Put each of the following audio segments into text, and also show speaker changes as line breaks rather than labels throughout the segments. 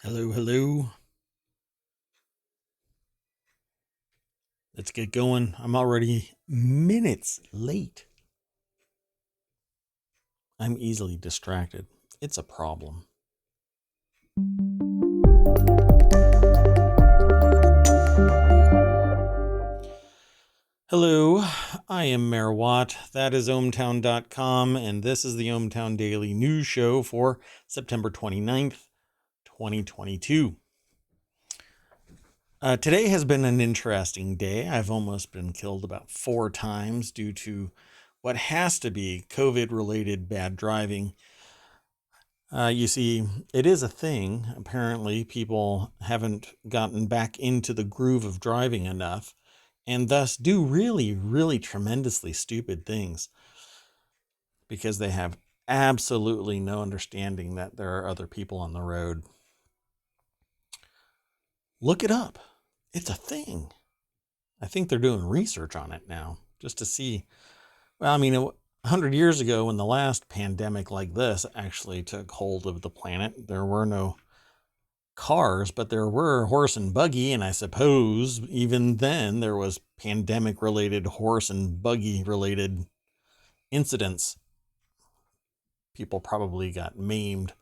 Hello, hello. Let's get going. I'm already minutes late. I'm easily distracted. It's a problem. Hello, I am Mayor Watt. That is ohmTown.com, and this is the ohmTown Daily News Show for September 29th, 2022. Today has been an interesting day. I've almost been killed about 4 times due to what has to be COVID-related bad driving. You see, it is a thing. Apparently, people haven't gotten back into the groove of driving enough and thus do really, really tremendously stupid things because they have absolutely no understanding that there are other people on the road. Look it up. It's a thing. I think they're doing research on it now just to see. Well, I mean, 100 years ago, when the last pandemic like this actually took hold of the planet, there were no cars, but there were horse and buggy, and I suppose even then there was pandemic related horse and buggy related incidents. People probably got maimed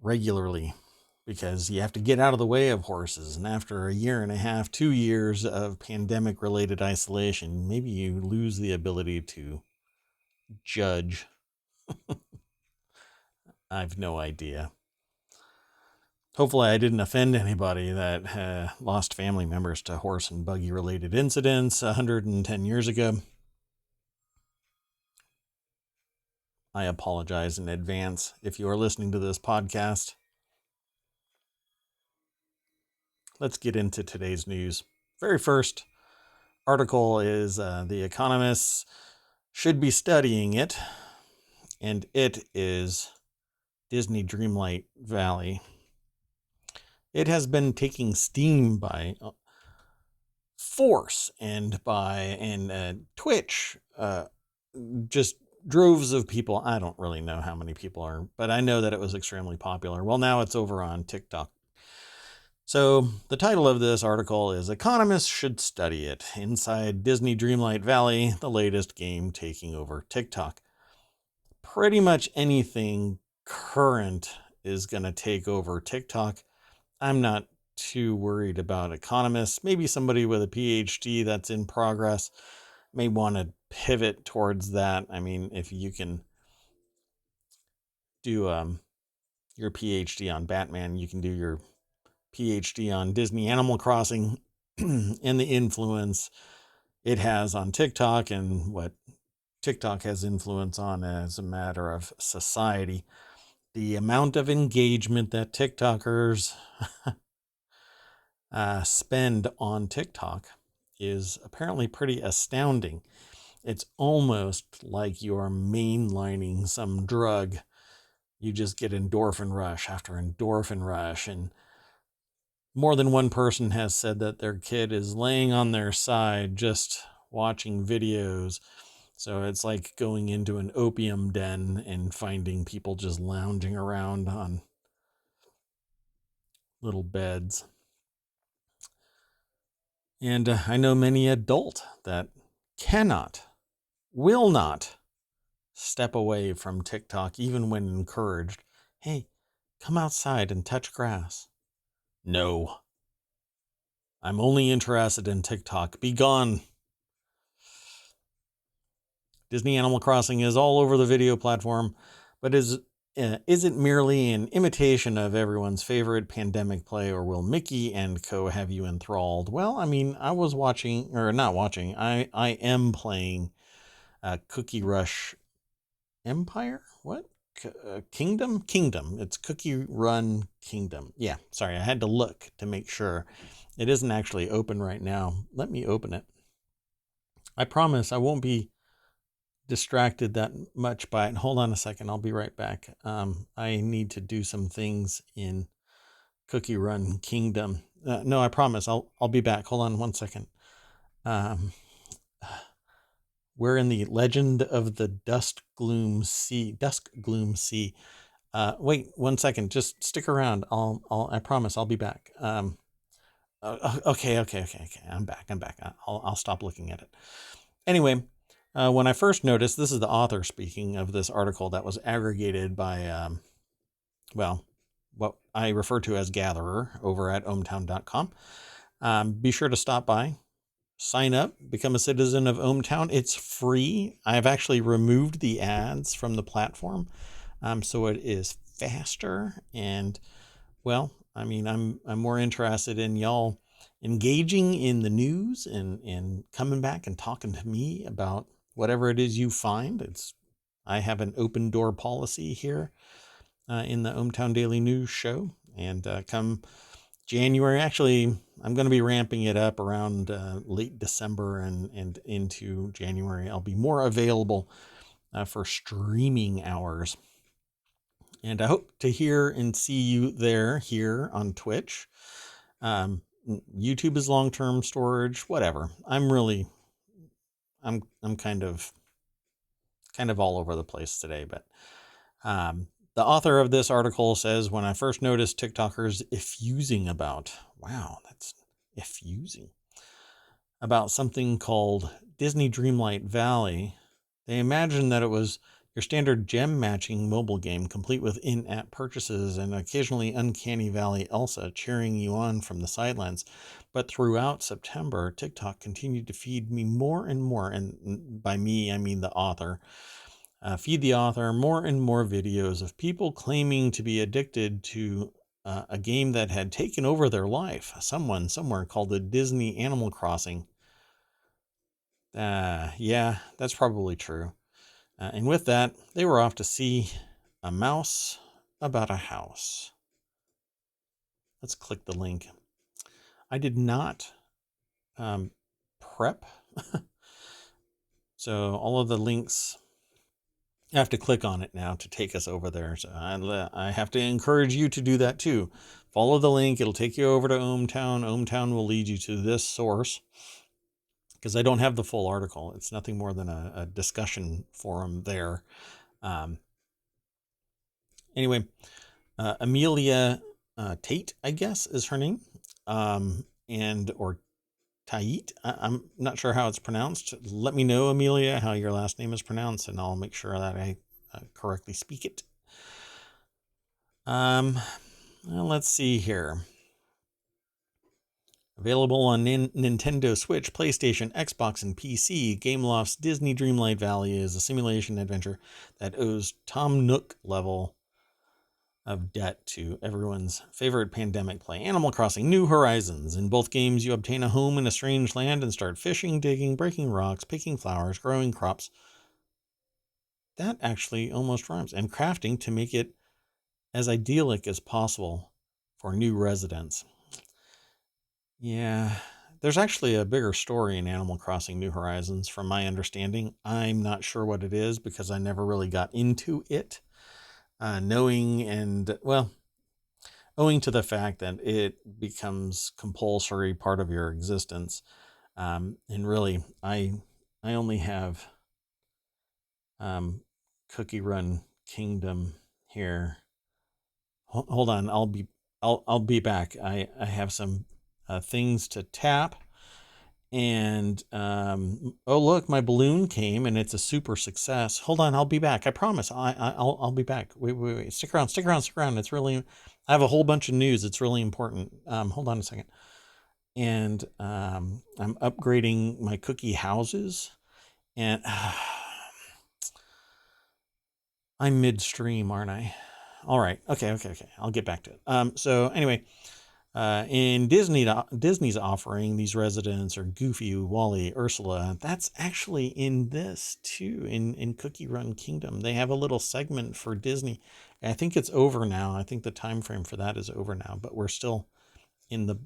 regularly because you have to get out of the way of horses, and after a year and a half, 2 years of pandemic related isolation, maybe you lose the ability to judge. I've no idea. Hopefully I didn't offend anybody that lost family members to horse and buggy related incidents 110 years ago. I apologize in advance if you are listening to this podcast. Let's get into today's news. Very first article is The Economists should be studying it, and it is Disney Dreamlight Valley. It has been taking steam by force and Twitch, just droves of people. I don't really know how many people are, but I know that it was extremely popular. Well, now it's over on TikTok. So the title of this article is Economists Should Study It. Inside Disney Dreamlight Valley, the latest game taking over TikTok. Pretty much anything current is going to take over TikTok. I'm not too worried about economists. Maybe somebody with a PhD that's in progress may want to pivot towards that. I mean, if you can do your PhD on Batman, you can do your PhD on Disney Animal Crossing and the influence it has on TikTok and what TikTok has influence on as a matter of society. The amount of engagement that TikTokers spend on TikTok is apparently pretty astounding. It's almost like you're mainlining some drug. You just get endorphin rush after endorphin rush. And more than one person has said that their kid is laying on their side just watching videos. So it's like going into an opium den and finding people just lounging around on little beds. And I know many adults that will not step away from TikTok even when encouraged. Hey, come outside and touch grass. No. I'm only interested in TikTok. Be gone. Disney Animal Crossing is all over the video platform, but isn't merely an imitation of everyone's favorite pandemic play, or will Mickey and co have you enthralled? Well, I mean, I was watching, or not watching, I am playing Cookie Rush Empire? What? Kingdom? Kingdom. It's Cookie Run Kingdom. Yeah, sorry, I had to look to make sure. It isn't actually open right now. Let me open it. I promise I won't be distracted that much by it. Hold on a second. I'll be right back. I need to do some things in Cookie Run Kingdom. No, I promise. I'll be back. Hold on one second. We're in the Legend of the Dusk Gloom Sea. Wait 1 second. Just stick around. I promise I'll be back. Okay. I'm back. I'll stop looking at it. Anyway, when I first noticed, this is the author speaking of this article that was aggregated by, well, what I refer to as Gatherer over at ohmTown.com. Be sure to stop by, sign up, become a citizen of ohmTown. It's free. I've actually removed the ads from the platform, so it is faster. And well, I mean, I'm more interested in y'all engaging in the news and coming back and talking to me about whatever it is you find. I have an open door policy here in the ohmTown Daily News show, and come January, actually, I'm going to be ramping it up around late December and into January. I'll be more available for streaming hours. And I hope to hear and see you here on Twitch. YouTube is long-term storage, whatever. I'm kind of all over the place today, but the author of this article says, when I first noticed TikTokers effusing about something called Disney Dreamlight Valley, they imagined that it was your standard gem matching mobile game, complete with in-app purchases and occasionally uncanny Valley Elsa cheering you on from the sidelines. But throughout September, TikTok continued to feed me more and more, and by me, I mean the author, feed the author more and more videos of people claiming to be addicted to a game that had taken over their life. Someone somewhere called it Disney Animal Crossing. Yeah, that's probably true. And with that, they were off to see a mouse about a house. Let's click the link. I did not prep. So all of the links, I have to click on it now to take us over there. So I have to encourage you to do that too. Follow the link. It'll take you over to ohmTown. ohmTown will lead you to this source, because I don't have the full article. It's nothing more than a discussion forum there. Anyway, Amelia Tate, I guess, is her name, or Tait. I'm not sure how it's pronounced. Let me know, Amelia, how your last name is pronounced, and I'll make sure that I correctly speak it. Well, let's see here. Available on Nintendo Switch, PlayStation, Xbox, and PC, Gameloft's Disney Dreamlight Valley is a simulation adventure that owes Tom Nook level of debt to everyone's favorite pandemic play, Animal Crossing New Horizons. In both games, you obtain a home in a strange land and start fishing, digging, breaking rocks, picking flowers, growing crops. That actually almost rhymes. And crafting to make it as idyllic as possible for new residents. Yeah, there's actually a bigger story in Animal Crossing New Horizons, from my understanding. I'm not sure what it is because I never really got into it. Owing to the fact that it becomes compulsory part of your existence. And really, I only have Cookie Run Kingdom here. Hold on, I'll be back. I have some things to tap. And oh look, my balloon came and it's a super success. Hold on, I'll be back. I promise. I'll be back. Wait. Stick around. It's really, I have a whole bunch of news. It's really important. Hold on a second. And I'm upgrading my cookie houses, and I'm midstream, aren't I? All right. Okay. I'll get back to it. So anyway, in Disney's offering, these residents are Goofy, Wally, Ursula. That's actually in this too, in Cookie Run Kingdom. They have a little segment for Disney. I think it's over now. I think the time frame for that is over now, but we're still in the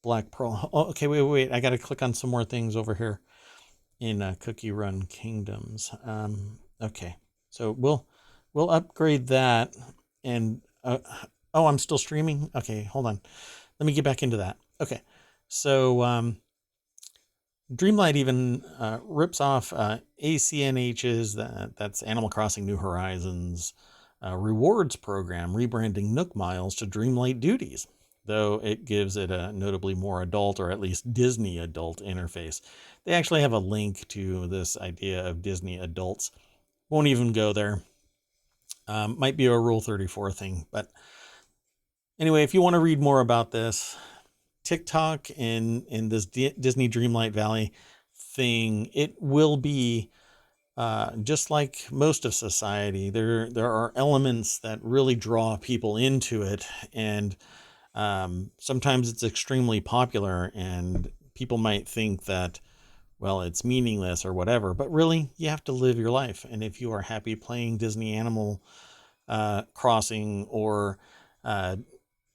Black Pearl. Oh, okay, wait. I got to click on some more things over here in Cookie Run Kingdoms. Okay, so we'll upgrade that. And I'm still streaming. Okay, hold on. Let me get back into that. Okay, so Dreamlight even rips off ACNH's, that's Animal Crossing New Horizons, rewards program rebranding Nook Miles to Dreamlight Duties, though it gives it a notably more adult, or at least Disney adult interface. They actually have a link to this idea of Disney adults. Won't even go there. Might be a Rule 34 thing. But anyway, if you want to read more about this, TikTok in this Disney Dreamlight Valley thing, it will be just like most of society. There are elements that really draw people into it, and sometimes it's extremely popular, and people might think that, well, it's meaningless or whatever, but really, you have to live your life. And if you are happy playing Disney Animal Crossing or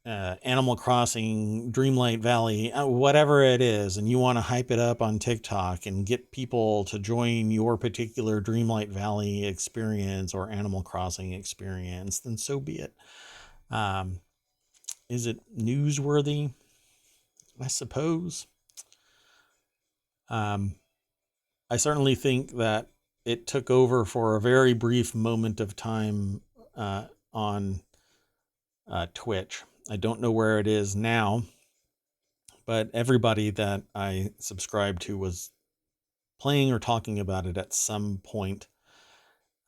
Animal Crossing, Dreamlight Valley, whatever it is, and you want to hype it up on TikTok and get people to join your particular Dreamlight Valley experience or Animal Crossing experience, then so be it. Is it newsworthy? I suppose. I certainly think that it took over for a very brief moment of time on Twitch. I don't know where it is now, but everybody that I subscribed to was playing or talking about it at some point.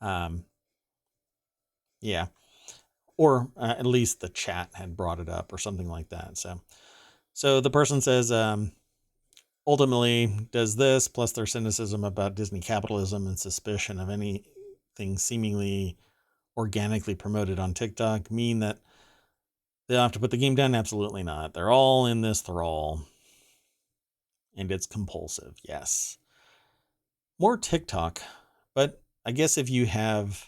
Yeah. Or at least the chat had brought it up or something like that. So the person says, ultimately, does this, plus their cynicism about Disney capitalism and suspicion of anything seemingly organically promoted on TikTok, mean that they'll have to put the game down? Absolutely not. They're all in this thrall. And it's compulsive, yes. More TikTok, but I guess if you have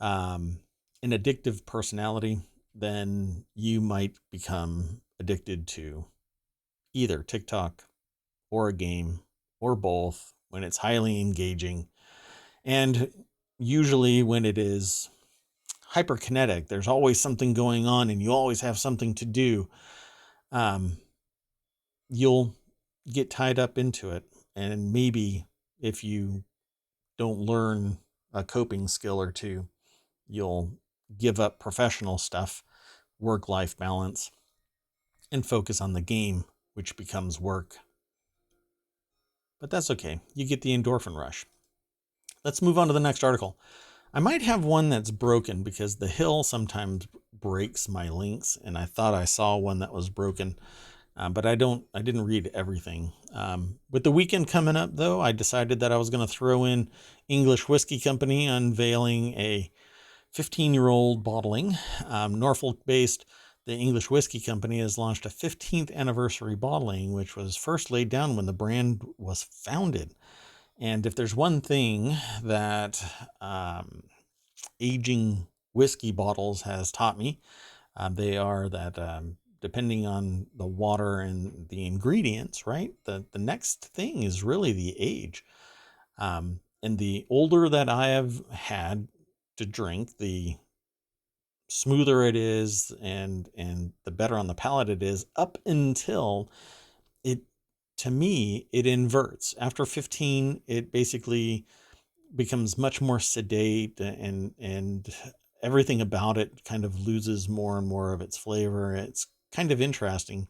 an addictive personality, then you might become addicted to either TikTok or a game or both when it's highly engaging. And usually when it is hyperkinetic, there's always something going on and you always have something to do. You'll get tied up into it. And maybe if you don't learn a coping skill or two, you'll give up professional stuff, work-life balance, and focus on the game, which becomes work. But that's okay. You get the endorphin rush. Let's move on to the next article. I might have one that's broken because the Hill sometimes breaks my links, and I thought I saw one that was broken, but I didn't read everything. With the weekend coming up, though, I decided that I was going to throw in English Whisky Company unveiling a 15-year-old bottling. Norfolk-based, the English Whisky Company has launched a 15th anniversary bottling, which was first laid down when the brand was founded. And if there's one thing that aging whiskey bottles has taught me, they are that depending on the water and the ingredients, right, the next thing is really the age. And the older that I have had to drink, the smoother it is and the better on the palate it is, up until it, to me, it inverts. After 15, it basically becomes much more sedate, and everything about it kind of loses more and more of its flavor. It's kind of interesting.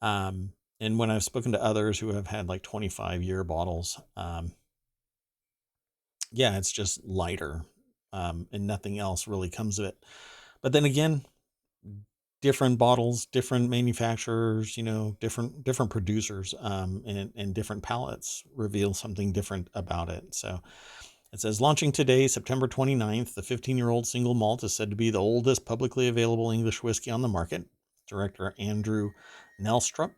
And when I've spoken to others who have had like 25-year bottles, yeah, it's just lighter, and nothing else really comes of it. But then again, different bottles, different manufacturers, different producers, and different palates reveal something different about it. So it says, launching today, September 29th, the 15-year-old single malt is said to be the oldest publicly available English whiskey on the market. Director Andrew Nelstrup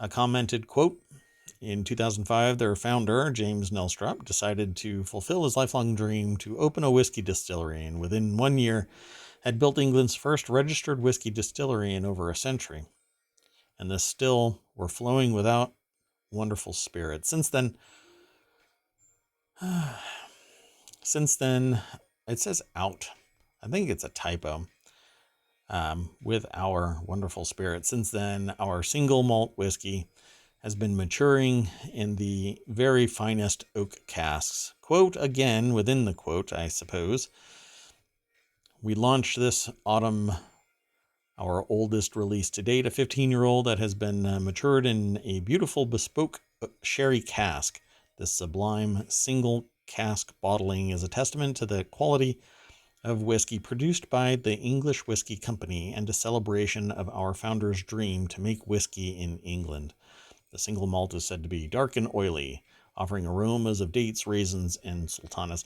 commented, quote, in 2005, their founder, James Nelstrup, decided to fulfill his lifelong dream to open a whiskey distillery, and within 1 year had built England's first registered whiskey distillery in over a century. And the still were flowing without wonderful spirit. Since then, it says out. I think it's a typo. With our wonderful spirit. Since then, our single malt whiskey has been maturing in the very finest oak casks. Quote again, within the quote, I suppose. We launched this autumn our oldest release to date, a 15-year-old that has been matured in a beautiful bespoke sherry cask. This sublime single cask bottling is a testament to the quality of whiskey produced by the English Whisky Company and a celebration of our founder's dream to make whiskey in England. The single malt is said to be dark and oily, offering aromas of dates, raisins, and sultanas.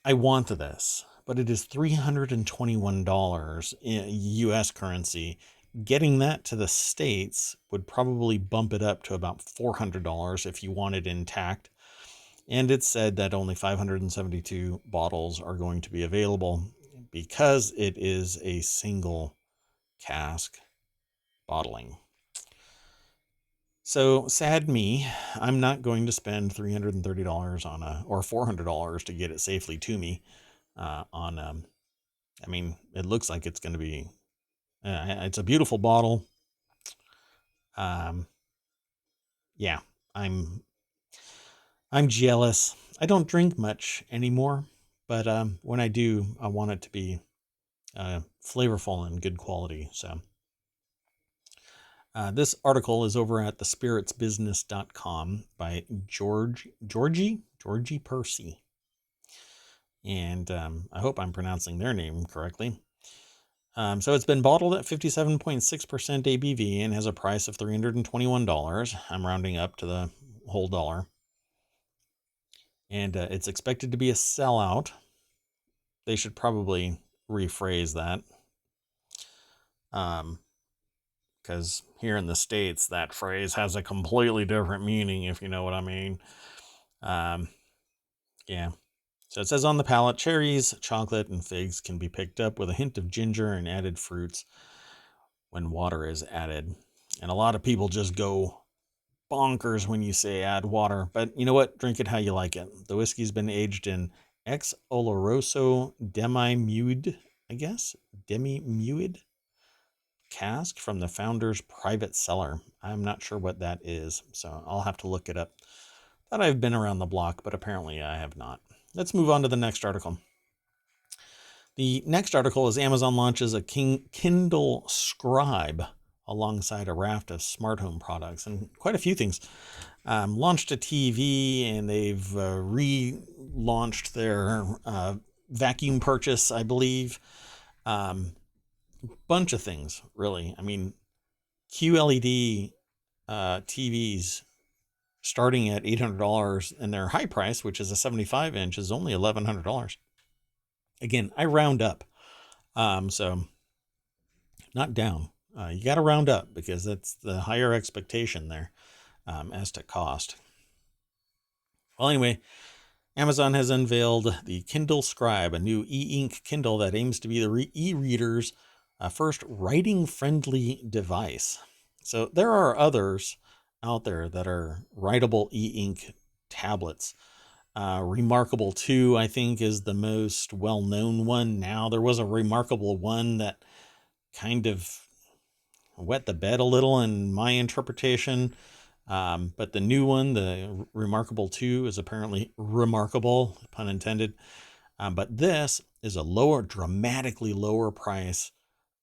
I want this, but it is $321 in US currency. Getting that to the States would probably bump it up to about $400 if you want it intact. And it's said that only 572 bottles are going to be available because it is a single cask bottling. So sad me, I'm not going to spend $330 on or $400 to get it safely to me. I mean, it looks like it's going to be, it's a beautiful bottle. Yeah, I'm jealous. I don't drink much anymore, but when I do, I want it to be flavorful and good quality. So this article is over at thespiritsbusiness.com by Georgie Percy. And I hope I'm pronouncing their name correctly. So it's been bottled at 57.6% ABV and has a price of $321. I'm rounding up to the whole dollar. And it's expected to be a sellout. They should probably rephrase that. Because here in the States, that phrase has a completely different meaning, if you know what I mean. Yeah. So it says on the palate, cherries, chocolate, and figs can be picked up with a hint of ginger and added fruits when water is added. And a lot of people just go bonkers when you say add water. But you know what? Drink it how you like it. The whiskey's been aged in ex oloroso demi-muid, I guess? Demi-muid cask from the founder's private cellar. I'm not sure what that is, so I'll have to look it up. Thought I've been around the block, but apparently I have not. Let's move on to the next article. The next article is Amazon launches a Kindle Scribe alongside a raft of smart home products and quite a few things. Launched a TV, and they've relaunched their vacuum purchase, I believe. Bunch of things, really. I mean, QLED TVs starting at $800, and their high price, which is a 75-inch, is only $1,100. Again, I round up. So not down. You got to round up because that's the higher expectation there as to cost. Well, anyway, Amazon has unveiled the Kindle Scribe, a new e-ink Kindle that aims to be the e-reader's first writing-friendly device. So there are others out there that are writable e-ink tablets. Remarkable 2, I think, is the most well-known one now. There was a Remarkable 1 that kind of wet the bed a little in my interpretation. But the new one, the Remarkable 2, is apparently remarkable, pun intended. But this is a dramatically lower price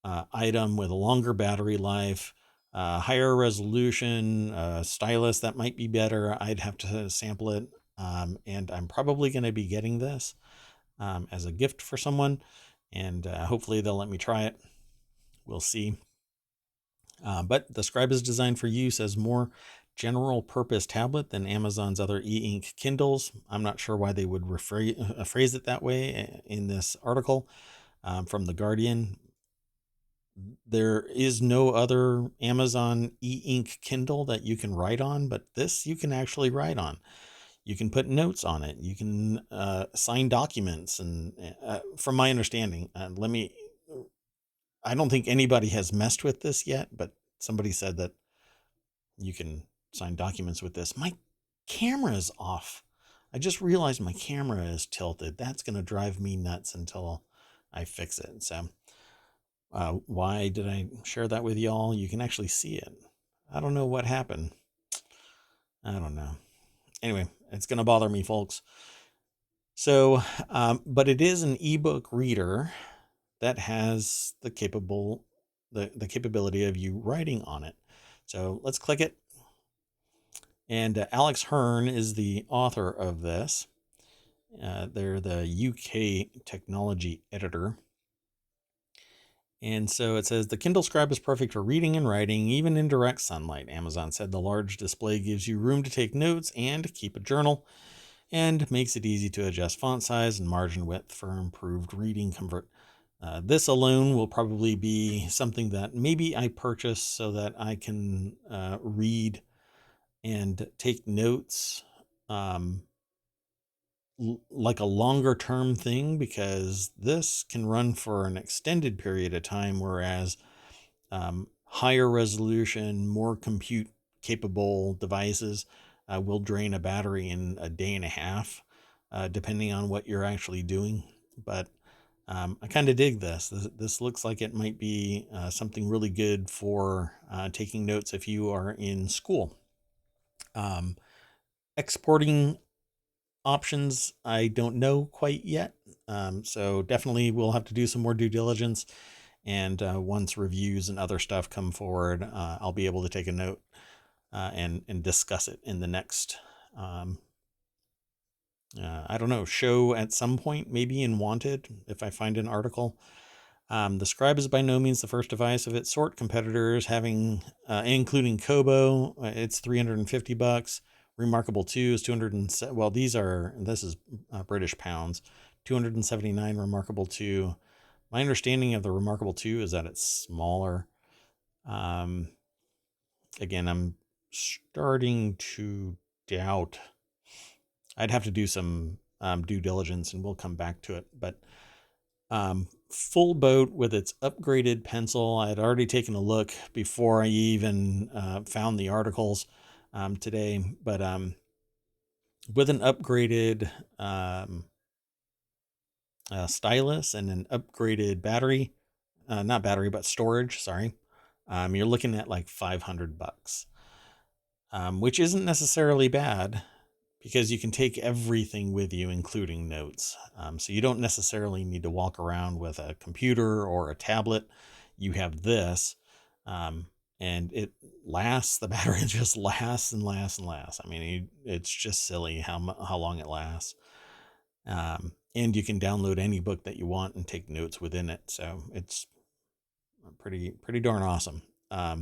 item with a longer battery life, higher resolution, stylus that might be better. I'd have to sample it. And I'm probably going to be getting this as a gift for someone. And hopefully they'll let me try it. We'll see. But the Scribe is designed for use as more general purpose tablet than Amazon's other e-ink Kindles. I'm not sure why they would phrase it that way in this article from The Guardian. There is no other Amazon e-ink Kindle that you can write on, but this you can actually write on. You can put notes on it. You can sign documents. And from my understanding, I don't think anybody has messed with this yet, but somebody said that you can sign documents with this. My camera is off. I just realized my camera is tilted. That's going to drive me nuts until I fix it. So why did I share that with y'all? You can actually see it. I don't know what happened. I don't know. Anyway, it's going to bother me, folks. So, but it is an ebook reader. that has the capability of you writing on it. So let's click it. And Alex Hearn is the author of this. They're the UK technology editor. And so it says, the Kindle Scribe is perfect for reading and writing, even in direct sunlight. Amazon said the large display gives you room to take notes and keep a journal, and makes it easy to adjust font size and margin width for improved reading comfort. This alone will probably be something that maybe I purchase so that I can read and take notes, like a longer term thing, because this can run for an extended period of time, whereas higher resolution, more compute capable devices will drain a battery in a day and a half, depending on what you're actually doing. But I kind of dig this. This looks like it might be something really good for taking notes if you are in school. Exporting options, I don't know quite yet. So definitely we'll have to do some more due diligence. And once reviews and other stuff come forward, I'll be able to take a note and discuss it in the next, I don't know, show at some point, maybe in Wanted, if I find an article. The Scribe is by no means the first device of its sort. Competitors having, including Kobo, it's $350. Remarkable 2 is 200. Well, this is British pounds. 279 Remarkable 2. My understanding of the Remarkable 2 is that it's smaller. Again, I'm starting to doubt. I'd have to do some due diligence, and we'll come back to it. But full boat with its upgraded pencil. I had already taken a look before I even found the articles today. But with an upgraded stylus and an upgraded battery, not battery, but storage, sorry, you're looking at like $500, which isn't necessarily bad, because you can take everything with you, including notes. So you don't necessarily need to walk around with a computer or a tablet. You have this, and it lasts. The battery just lasts and lasts and lasts. I mean, it's just silly how long it lasts. And you can download any book that you want and take notes within it. So it's pretty darn awesome. At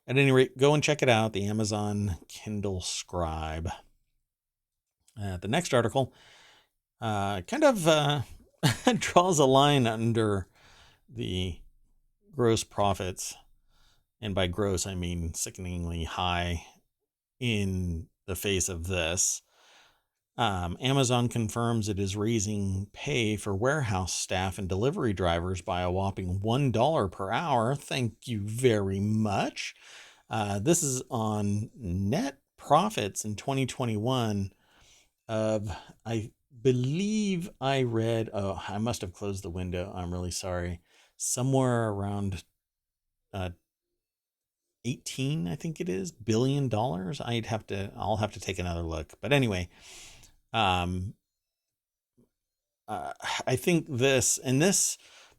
any rate, go and check it out, the Amazon Kindle Scribe. The next article kind of draws a line under the gross profits, and by gross I mean sickeningly high in the face of this. Amazon confirms it is raising pay for warehouse staff and delivery drivers by a whopping $1 per hour. Thank you very much. This is on net profits in 2021 of, I believe I read, I must have closed the window, I'm really sorry, somewhere around 18, I think it is, $billion. I'll have to take another look. But anyway, I think this,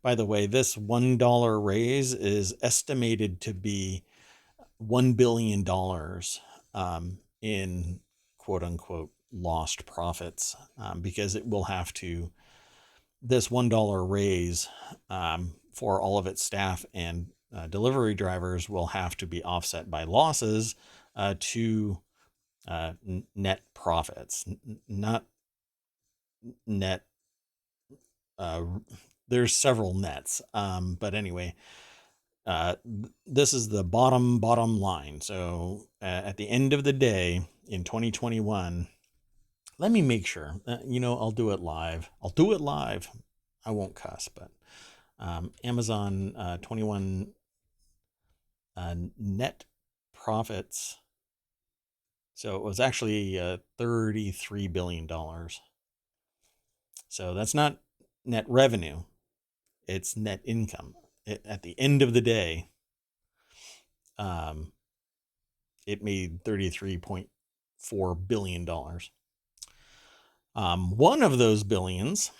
by the way, this $1 raise is estimated to be $1 billion in quote unquote lost profits, because it will have to, this $1 raise for all of its staff and delivery drivers will have to be offset by losses to net profits, not net. There's several nets, but anyway, this is the bottom line. So at the end of the day in 2021, let me make sure, I'll do it live. I won't cuss, but Amazon 21 net profits. So it was actually $33 billion. So that's not net revenue. It's net income. At the end of the day, it made $33.4 billion. One of those billions,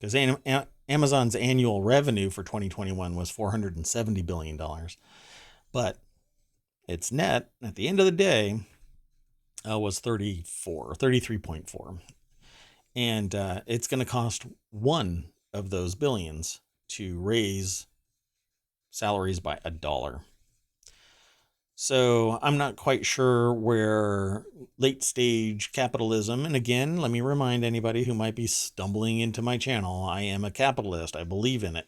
because Amazon's annual revenue for 2021 was $470 billion. But its net at the end of the day was 33.4. And it's going to cost one of those billions to raise salaries by $1. So I'm not quite sure where late stage capitalism, and again, let me remind anybody who might be stumbling into my channel, I am a capitalist. I believe in it.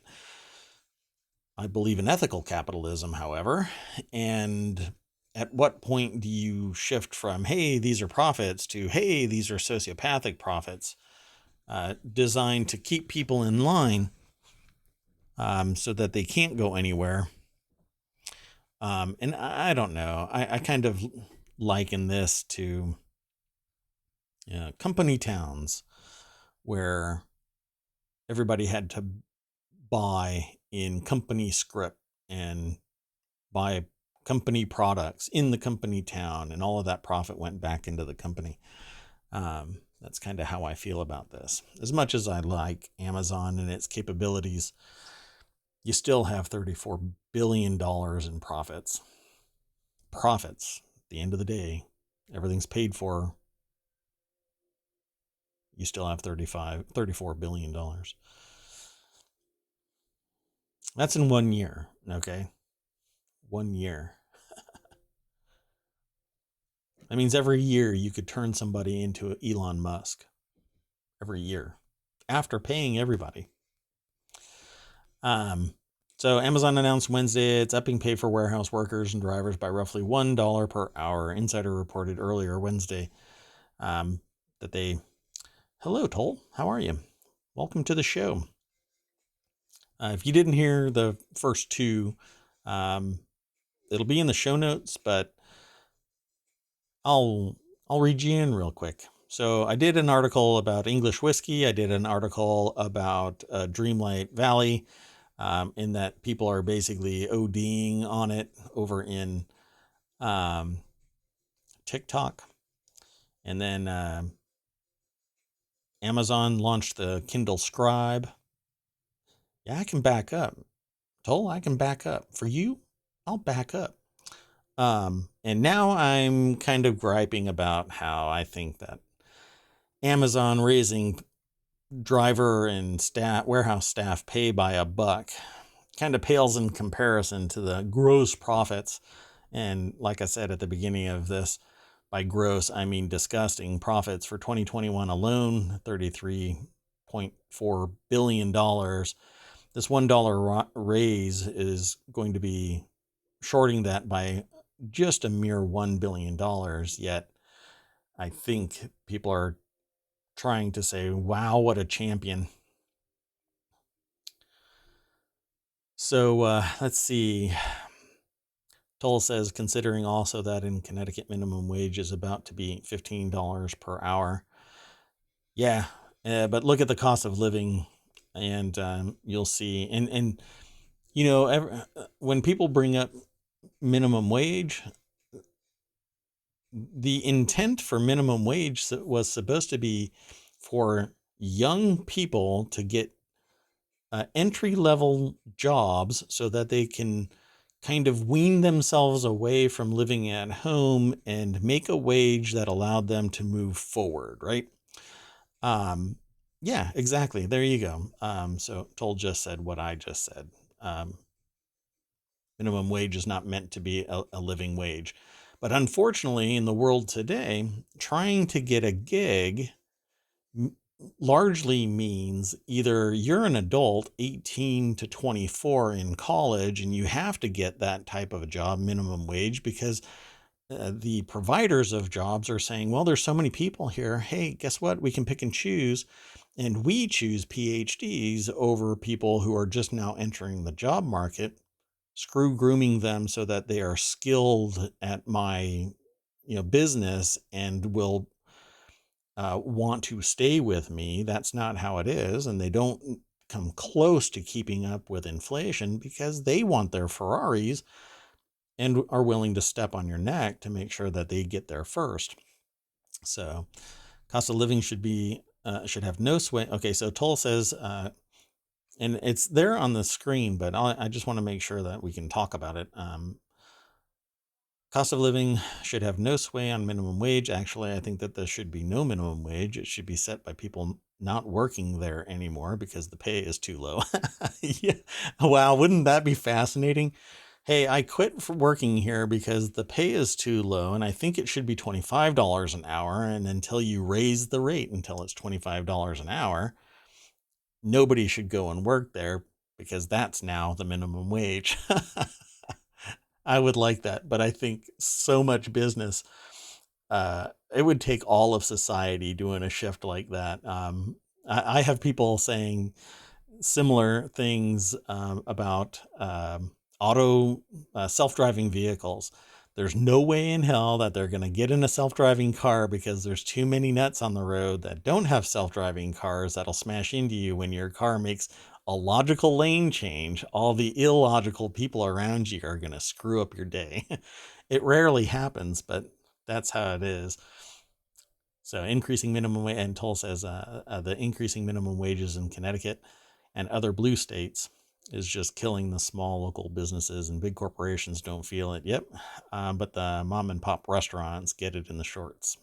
I believe in ethical capitalism, however, and at what point do you shift from, hey, these are profits, to, hey, these are sociopathic profits, designed to keep people in line so that they can't go anywhere? And I don't know. I kind of liken this to company towns where everybody had to buy in company script and buy company products in the company town, and all of that profit went back into the company. That's kind of how I feel about this. As much as I like Amazon and its capabilities, you still have $34 billion in profits. Profits, at the end of the day, everything's paid for. You still have $34 billion. That's in 1 year, okay? 1 year. That means every year you could turn somebody into Elon Musk. Every year. After paying everybody. So Amazon announced Wednesday it's upping pay for warehouse workers and drivers by roughly $1 per hour. Insider reported earlier Wednesday that they... Hello, Toll. How are you? Welcome to the show. If you didn't hear the first two, it'll be in the show notes, but I'll read you in real quick. So I did an article about English whiskey. I did an article about Dreamlight Valley, in that people are basically ODing on it over in TikTok. And then Amazon launched the Kindle Scribe. Yeah, I can back up. Toll, I can back up. For you, I'll back up. And now I'm kind of griping about how I think that Amazon raising driver and warehouse staff pay by $1 kind of pales in comparison to the gross profits. And like I said at the beginning of this, by gross, I mean disgusting profits for 2021 alone, $33.4 billion. This $1 raise is going to be shorting that by just a mere $1 billion. Yet I think people are trying to say, wow, what a champion. So let's see. Toll says, considering also that in Connecticut minimum wage is about to be $15 per hour. Yeah, but look at the cost of living, and you'll see. And you know, when people bring up minimum wage, the intent for minimum wage was supposed to be for young people to get entry-level jobs so that they can kind of wean themselves away from living at home and make a wage that allowed them to move forward, right? Yeah, exactly. There you go. So Toll just said what I just said. Minimum wage is not meant to be a living wage. But unfortunately, in the world today, trying to get a gig largely means either you're an adult 18 to 24 in college and you have to get that type of a job, minimum wage, because the providers of jobs are saying, well, there's so many people here. Hey, guess what? We can pick and choose. And we choose PhDs over people who are just now entering the job market, screw grooming them so that they are skilled at my business and will want to stay with me. That's not how it is. And they don't come close to keeping up with inflation because they want their Ferraris and are willing to step on your neck to make sure that they get there first. So cost of living should have no sway. Okay, so Toll says and it's there on the screen, but I just want to make sure that we can talk about it. Cost of living should have no sway on minimum wage. Actually, I think that there should be no minimum wage. It should be set by people not working there anymore because the pay is too low. Yeah. Wow, wouldn't that be fascinating? Hey, I quit for working here because the pay is too low, and I think it should be $25 an hour. And until you raise the rate until it's $25 an hour, nobody should go and work there because that's now the minimum wage. I would like that, but I think so much business, it would take all of society doing a shift like that. I have people saying similar things about self-driving vehicles. There's no way in hell that they're going to get in a self-driving car because there's too many nuts on the road that don't have self-driving cars that'll smash into you when your car makes a logical lane change. All the illogical people around you are going to screw up your day. It rarely happens, but that's how it is. So increasing minimum wage, and Toll says the increasing minimum wages in Connecticut and other blue states is just killing the small local businesses, and big corporations don't feel it. Yep. But the mom and pop restaurants get it in the shorts.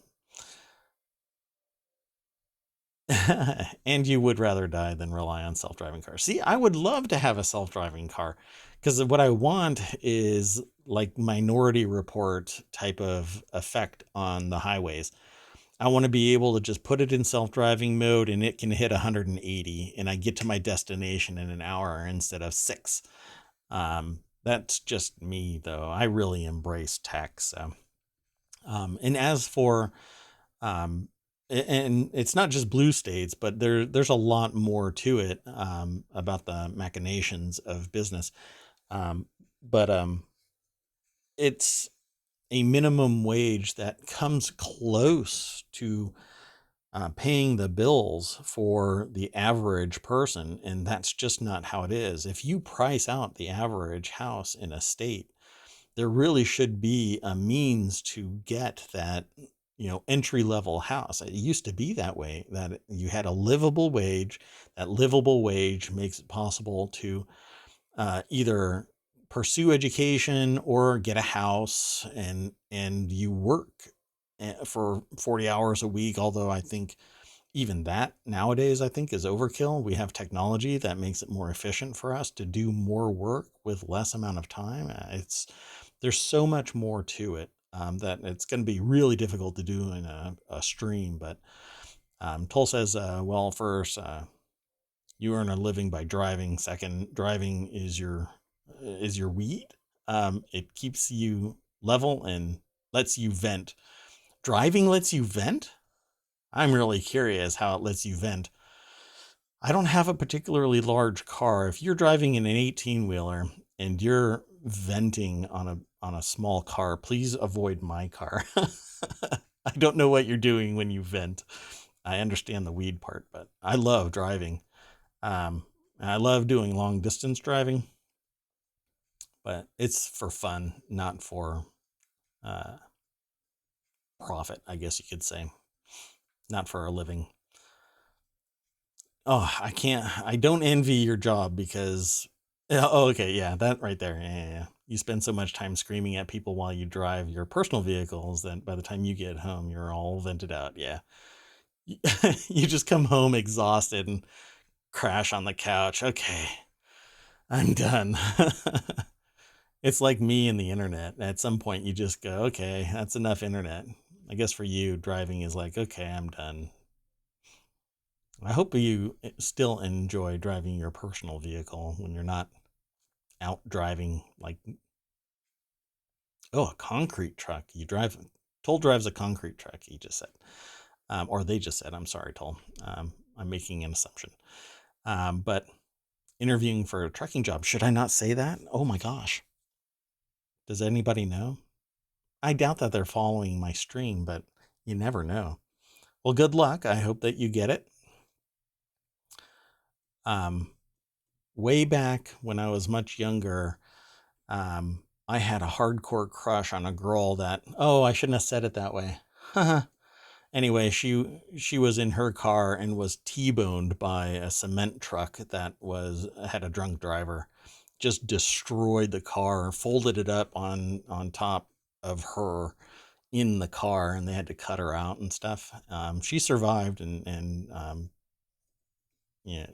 And you would rather die than rely on self-driving cars. See, I would love to have a self-driving car because what I want is like Minority Report type of effect on the highways. I want to be able to just put it in self-driving mode and it can hit 180 and I get to my destination in an hour instead of 6. That's just me though. I really embrace tech. So, and as for, and it's not just blue states, but there's a lot more to it, about the machinations of business. But it's a minimum wage that comes close to paying the bills for the average person, and that's just not how it is. If you price out the average house in a state, there really should be a means to get that, entry level house. It used to be that way, that you had a livable wage. That livable wage makes it possible to either pursue education or get a house, and you work for 40 hours a week. Although I think even that nowadays I think is overkill. We have technology that makes it more efficient for us to do more work with less amount of time. There's so much more to it, that it's going to be really difficult to do in a stream. But Toll says, well, first, you earn a living by driving. Second, driving is your weed. It keeps you level and lets you vent. Driving lets you vent? I'm really curious how it lets you vent. I don't have a particularly large car. If you're driving in an 18-wheeler and you're venting on a small car, please avoid my car. I don't know what you're doing when you vent. I understand the weed part, but I love driving. I love doing long distance driving, but it's for fun, not for profit, I guess you could say. Not for a living. Oh, I don't envy your job because, oh, okay, yeah, that right there. Yeah. You spend so much time screaming at people while you drive your personal vehicles that by the time you get home, you're all vented out. Yeah. You just come home exhausted and crash on the couch. Okay, I'm done. It's like me and the internet. At some point, you just go, okay, that's enough internet. I guess for you, driving is like, okay, I'm done. I hope you still enjoy driving your personal vehicle when you're not out driving, like, oh, a concrete truck. Toll drives a concrete truck, he just said. Or they just said, I'm sorry, Toll. I'm making an assumption. But interviewing for a trucking job, should I not say that? Oh my gosh. Does anybody know? I doubt that they're following my stream, but you never know. Well, good luck. I hope that you get it. Way back when I was much younger, I had a hardcore crush on a girl that, oh, I shouldn't have said it that way. Anyway, she was in her car and was T-boned by a cement truck that had a drunk driver. Just destroyed the car, folded it up on top of her in the car, and they had to cut her out and stuff. She survived, and yeah,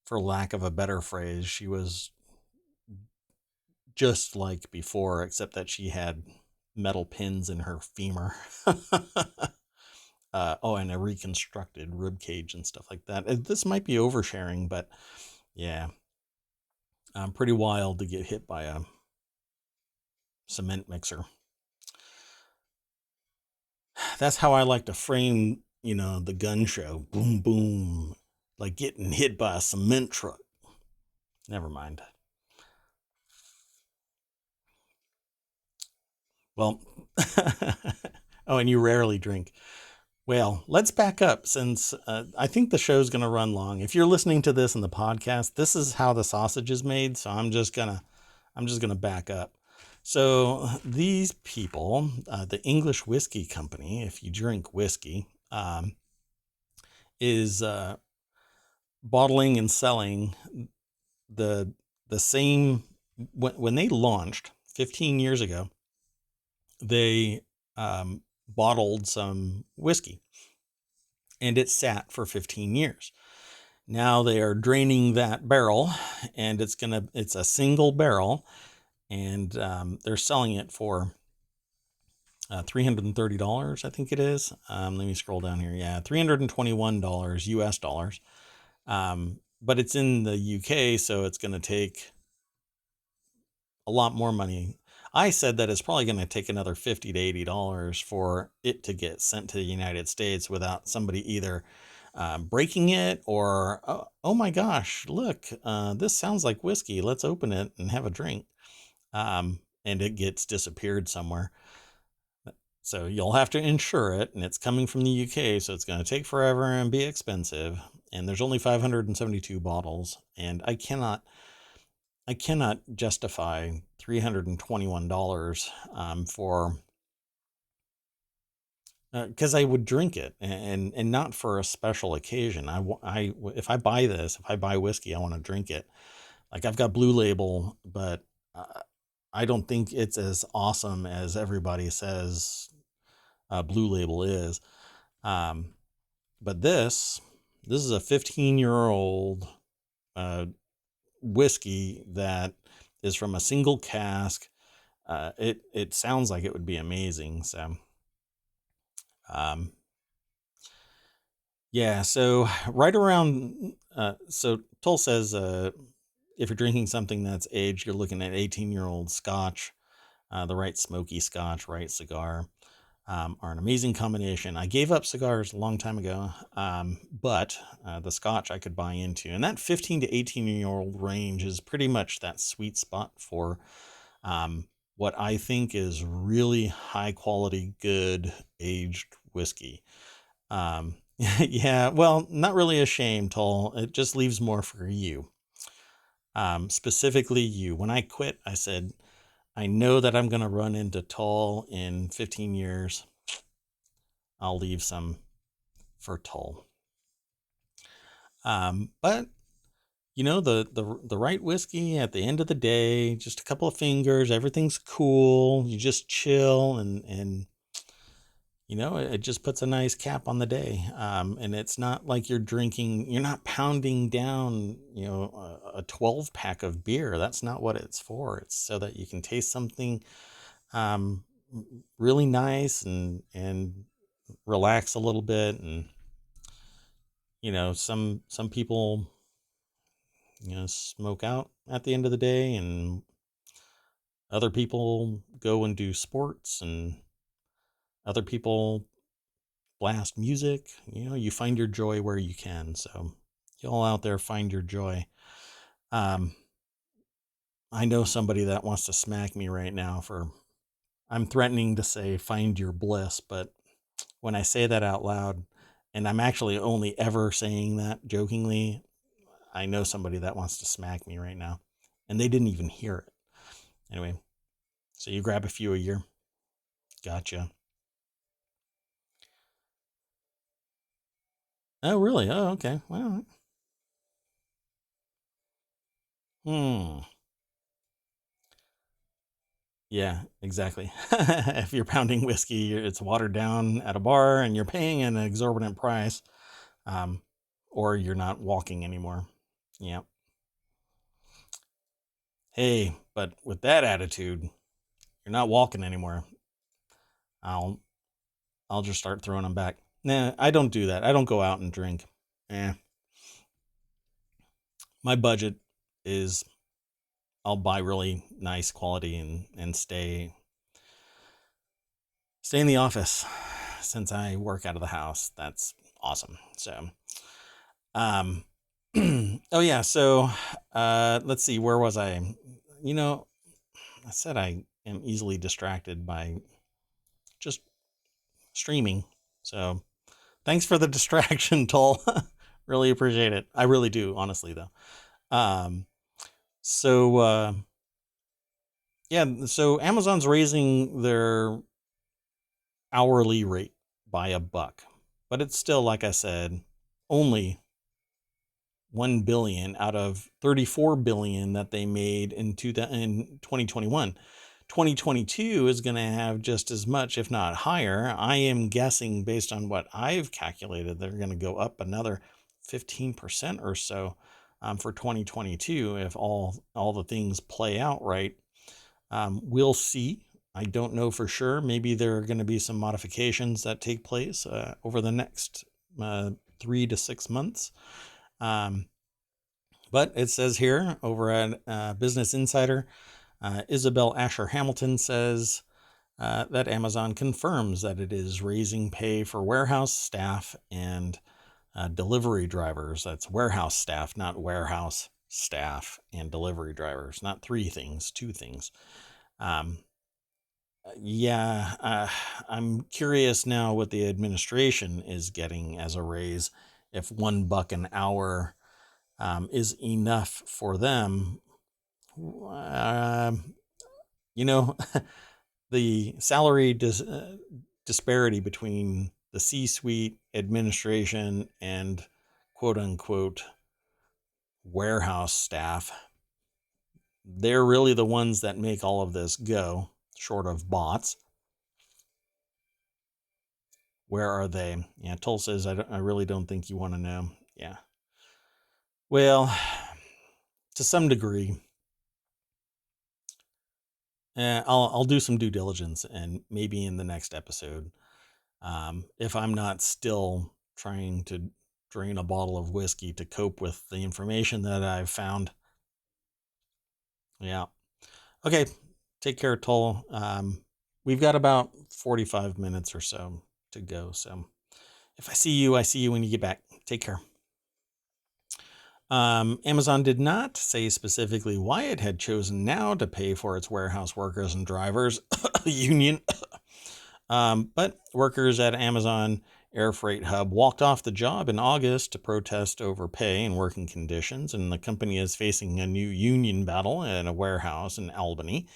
for lack of a better phrase, she was just like before, except that she had metal pins in her femur. And a reconstructed rib cage and stuff like that. This might be oversharing, but yeah, pretty wild to get hit by a cement mixer. That's how I like to frame, the gun show. Boom, boom, like getting hit by a cement truck. Never mind. Well, oh, and you rarely drink. Well, let's back up since I think the show's going to run long. If you're listening to this in the podcast, this is how the sausage is made. So I'm just gonna back up. So these people, the English Whiskey Company, if you drink whiskey, is bottling and selling the same. When they launched 15 years ago, they bottled some whiskey, and it sat for 15 years. Now they are draining that barrel, and it's a single barrel, and they're selling it for $330, I think it is. Let me scroll down here. Yeah, $321 US dollars. But it's in the UK, so it's going to take a lot more money. I said that it's probably going to take another $50 to $80 for it to get sent to the United States without somebody either breaking it or, oh my gosh, look, this sounds like whiskey. Let's open it and have a drink. And it gets disappeared somewhere. So you'll have to insure it, and it's coming from the UK, so it's going to take forever and be expensive. And there's only 572 bottles, and I cannot justify $321 for because I would drink it, and not for a special occasion. If I buy whiskey, I want to drink it. Like, I've got Blue Label, but I don't think it's as awesome as everybody says Blue Label is. But this is a 15-year-old whiskey that is from a single cask. It sounds like it would be amazing. So, yeah. So right around. So Toll says, if you're drinking something that's aged, you're looking at 18-year-old Scotch. The right smoky Scotch, right cigar, are an amazing combination. I gave up cigars a long time ago, but the Scotch I could buy into. And that 15 to 18-year-old range is pretty much that sweet spot for what I think is really high quality, good aged whiskey. Yeah, well, not really a shame, Toll. It just leaves more for you. Specifically you. When I quit, I said, I know that I'm going to run into Toll in 15 years. I'll leave some for Toll. But the right whiskey at the end of the day, just a couple of fingers, everything's cool. You just chill, and it just puts a nice cap on the day. And it's not like you're not pounding down, a 12 pack of beer. That's not what it's for. It's so that you can taste something really nice and relax a little bit. And some people smoke out at the end of the day, and other people go and do sports, and other people blast music. You find your joy where you can. So y'all out there, find your joy. I know somebody that wants to smack me right now for I'm threatening to say find your bliss, but when I say that out loud, and I'm actually only ever saying that jokingly, I know somebody that wants to smack me right now, and they didn't even hear it. Anyway, so you grab a few a year. Gotcha. Oh, really? Oh, okay. Well, hmm. Yeah, exactly. If you're pounding whiskey, it's watered down at a bar and you're paying an exorbitant price, um, or you're not walking anymore. Yeah. Hey, but with that attitude, you're not walking anymore. I'll I'll just start throwing them back. Nah, I don't do that. I don't go out and drink. Eh, my budget is I'll buy really nice quality and stay in the office since I work out of the house. That's awesome. So, um, oh yeah. So, let's see. Where was I? You know, I said I am easily distracted by just streaming. So, thanks for the distraction, Toll. Really appreciate it. I really do, honestly, though. Um, so, yeah. So Amazon's raising their hourly rate by $1, but it's still, like I said, only 1 billion out of 34 billion that they made in 2021. 2022 is going to have just as much, if not higher. I am guessing, based on what I've calculated, they're going to go up another 15% or so, for 2022 if all the things play out right. We'll see. I don't know for sure. Maybe there are going to be some modifications that take place over the next 3 to 6 months. Um, but it says here over at Business Insider, Isabel Asher Hamilton says that Amazon confirms that it is raising pay for warehouse staff and delivery drivers. That's warehouse staff, not warehouse staff and delivery drivers. Not three things, two things. Um, yeah, I'm curious now what the administration is getting as a raise. If $1 an hour is enough for them, um, you know, the salary disparity between the C-suite administration and quote unquote warehouse staff, they're really the ones that make all of this go, short of bots. Where are they? Yeah, Toll says, I really don't think you want to know. Yeah. Well, to some degree, I'll do some due diligence, and maybe in the next episode, if I'm not still trying to drain a bottle of whiskey to cope with the information that I've found. Yeah. Okay. Take care, Toll. We've got about 45 minutes or so to go. So if I see you when you get back. Take care. Amazon did not say specifically why it had chosen now to pay for its warehouse workers and drivers union. But workers at Amazon Air Freight Hub walked off the job in August to protest over pay and working conditions, and the company is facing a new union battle in a warehouse in Albany.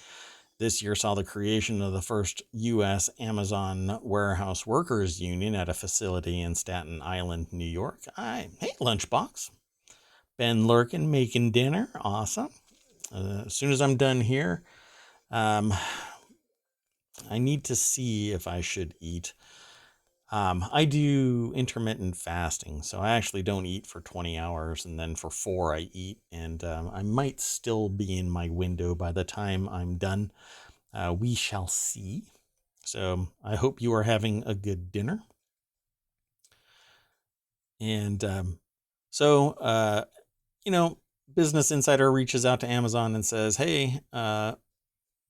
This year saw the creation of the first U.S. Amazon Warehouse Workers Union at a facility in Staten Island, New York. Hey, Lunchbox. Ben Lurkin making dinner. Awesome. As soon as I'm done here, I need to see if I should eat. I do intermittent fasting, so I actually don't eat for 20 hours, and then for 4 I eat, and I might still be in my window by the time I'm done. We shall see. So I hope you are having a good dinner. And Business Insider reaches out to Amazon and says, hey,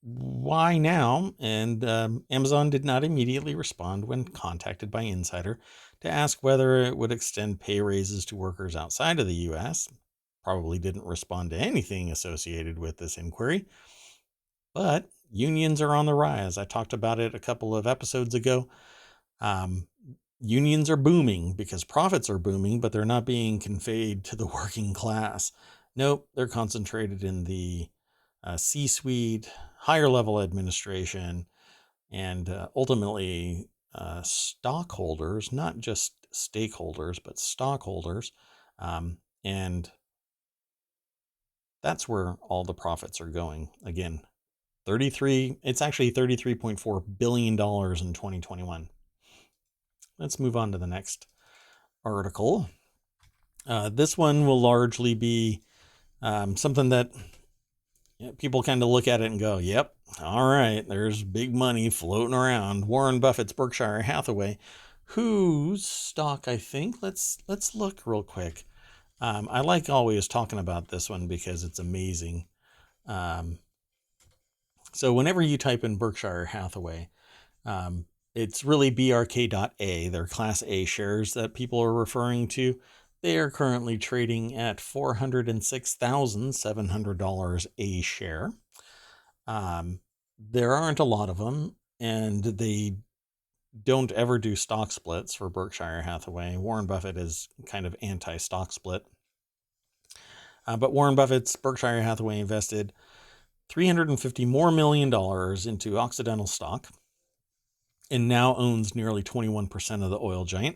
why now? And Amazon did not immediately respond when contacted by Insider to ask whether it would extend pay raises to workers outside of the U.S. Probably didn't respond to anything associated with this inquiry. But unions are on the rise. I talked about it a couple of episodes ago. Unions are booming because profits are booming, but they're not being conveyed to the working class. Nope, they're concentrated in the C-suite, higher level administration, and ultimately stockholders, not just stakeholders, but stockholders. And that's where all the profits are going. Again, it's actually $33.4 billion in 2021. Let's move on to the next article. This one will largely be something that people kind of look at it and go, yep, all right, there's big money floating around. Warren Buffett's Berkshire Hathaway, whose stock, I think, let's look real quick. I like always talking about this one because it's amazing. So whenever you type in Berkshire Hathaway, it's really BRK.A. They're Class A shares that people are referring to. They are currently trading at $406,700 a share. There aren't a lot of them, and they don't ever do stock splits for Berkshire Hathaway. Warren Buffett is kind of anti-stock split. But Warren Buffett's Berkshire Hathaway invested $350 million into Occidental stock and now owns nearly 21% of the oil giant.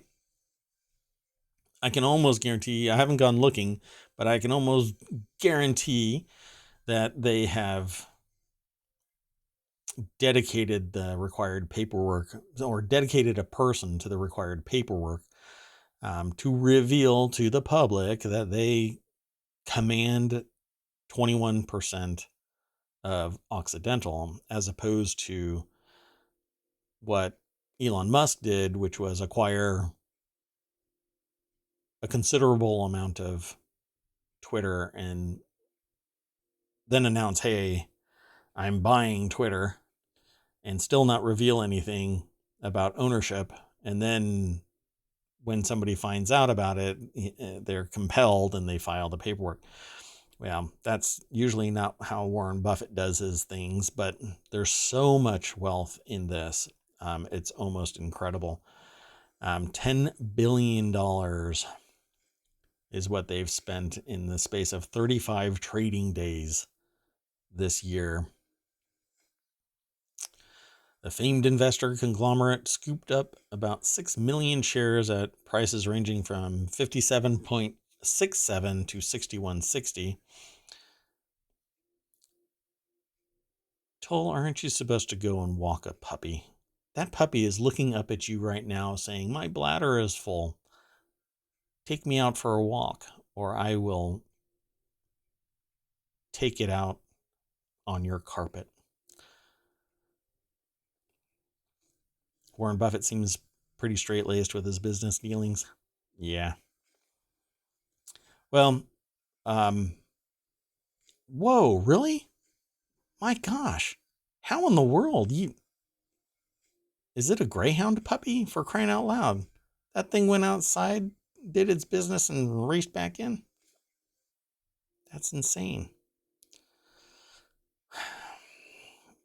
I can almost guarantee, I haven't gone looking, but I can almost guarantee that they have dedicated the required paperwork, or dedicated a person to the required paperwork to reveal to the public that they command 21% of Occidental, as opposed to what Elon Musk did, which was acquire a considerable amount of Twitter and then announce, hey, I'm buying Twitter, and still not reveal anything about ownership. And then when somebody finds out about it, they're compelled and they file the paperwork. Well, that's usually not how Warren Buffett does his things, but there's so much wealth in this. It's almost incredible. $10 billion is what they've spent in the space of 35 trading days this year. The famed investor conglomerate scooped up about 6 million shares at prices ranging from 57.67 to 61.60. Toll, aren't you supposed to go and walk a puppy? That puppy is looking up at you right now saying, my bladder is full. Take me out for a walk, or I will take it out on your carpet. Warren Buffett seems pretty straight-laced with his business dealings. Yeah. Well, whoa, really? My gosh. How in the world? Is it a greyhound puppy, for crying out loud? That thing went outside, did its business, and raced back in? That's insane.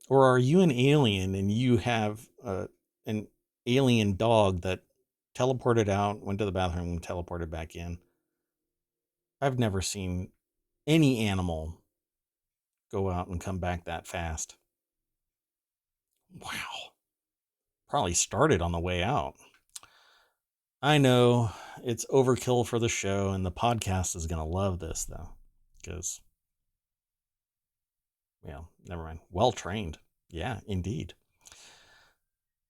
Or are you an alien and you have an alien dog that teleported out, went to the bathroom, and teleported back in? I've never seen any animal go out and come back that fast. Wow. Probably started on the way out. I know it's overkill for the show, and the podcast is going to love this, though, because, well, never mind. Well trained. Yeah, indeed.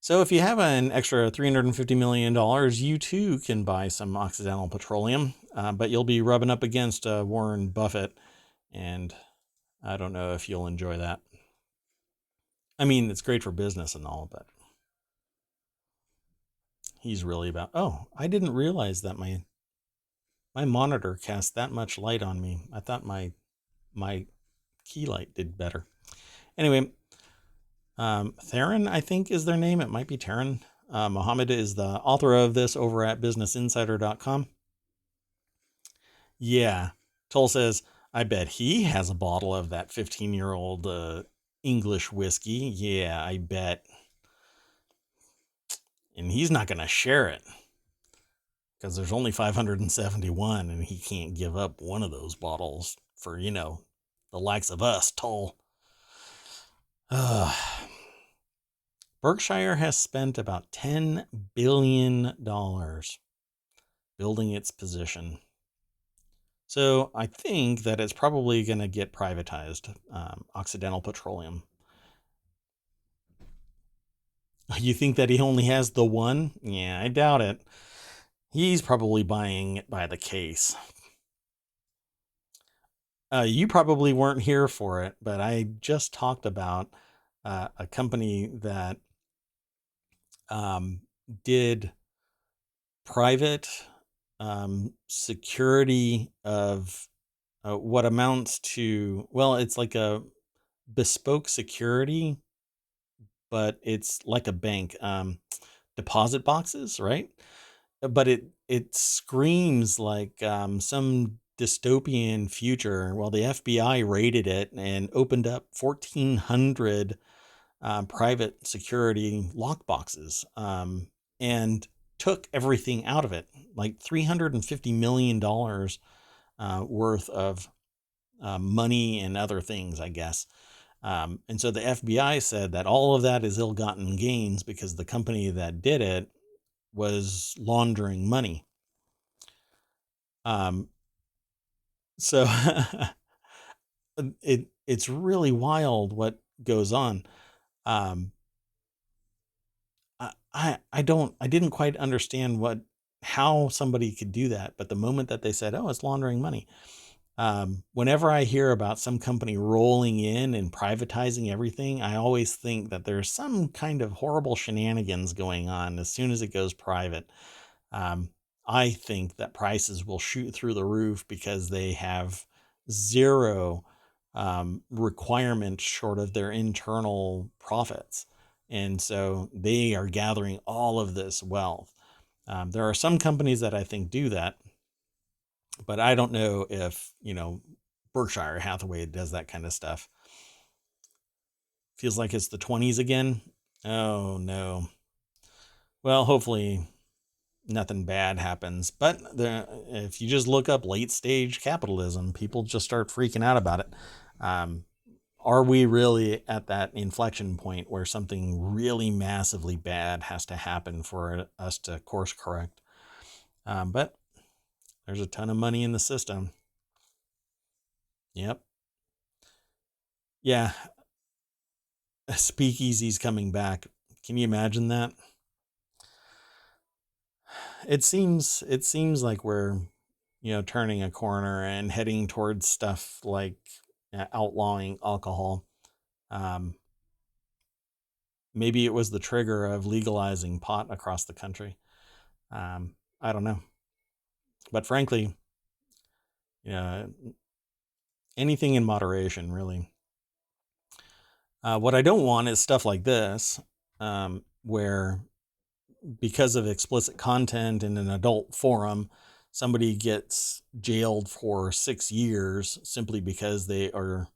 So if you have an extra $350 million, you too can buy some Occidental Petroleum, but you'll be rubbing up against Warren Buffett, and I don't know if you'll enjoy that. I mean, it's great for business and all, but he's really about... Oh, I didn't realize that my monitor cast that much light on me. I thought my key light did better. Anyway, Theron, I think, is their name. It might be Theron. Mohammed is the author of this over at businessinsider.com. Yeah. Toll says, I bet he has a bottle of that 15-year-old English whiskey. Yeah, I bet. And he's not going to share it because there's only 571 and he can't give up one of those bottles for, the likes of us, Toll. Berkshire has spent about $10 billion building its position. So I think that it's probably going to get privatized, Occidental Petroleum. You think that he only has the one? Yeah, I doubt it. He's probably buying it by the case. You probably weren't here for it, but I just talked about a company that did private security of what amounts to, well, it's like a bespoke security, but it's like a bank, deposit boxes, right? But it screams like some dystopian future. Well, the FBI raided it and opened up 1,400 private security lockboxes, and took everything out of it, like $350 million worth of money and other things, I guess. And so the FBI said that all of that is ill-gotten gains because the company that did it was laundering money. So it's really wild what goes on. I didn't quite understand how somebody could do that, but the moment that they said, "Oh, it's laundering money," whenever I hear about some company rolling in and privatizing everything, I always think that there's some kind of horrible shenanigans going on as soon as it goes private. Um, I think that prices will shoot through the roof because they have zero requirement short of their internal profits. And so they are gathering all of this wealth. There are some companies that I think do that, but I don't know if, Berkshire Hathaway does that kind of stuff. Feels like it's the 20s again. Oh, no. Well, hopefully nothing bad happens. But if you just look up late stage capitalism, people just start freaking out about it. Are we really at that inflection point where something really massively bad has to happen for us to course correct? But there's a ton of money in the system. Yep. Yeah. Speakeasy's coming back. Can you imagine that? It seems like we're, turning a corner and heading towards stuff like outlawing alcohol. Um, Maybe it was the trigger of legalizing pot across the country. I don't know. But frankly, anything in moderation, really. What I don't want is stuff like this, where because of explicit content in an adult forum, somebody gets jailed for 6 years simply because they are,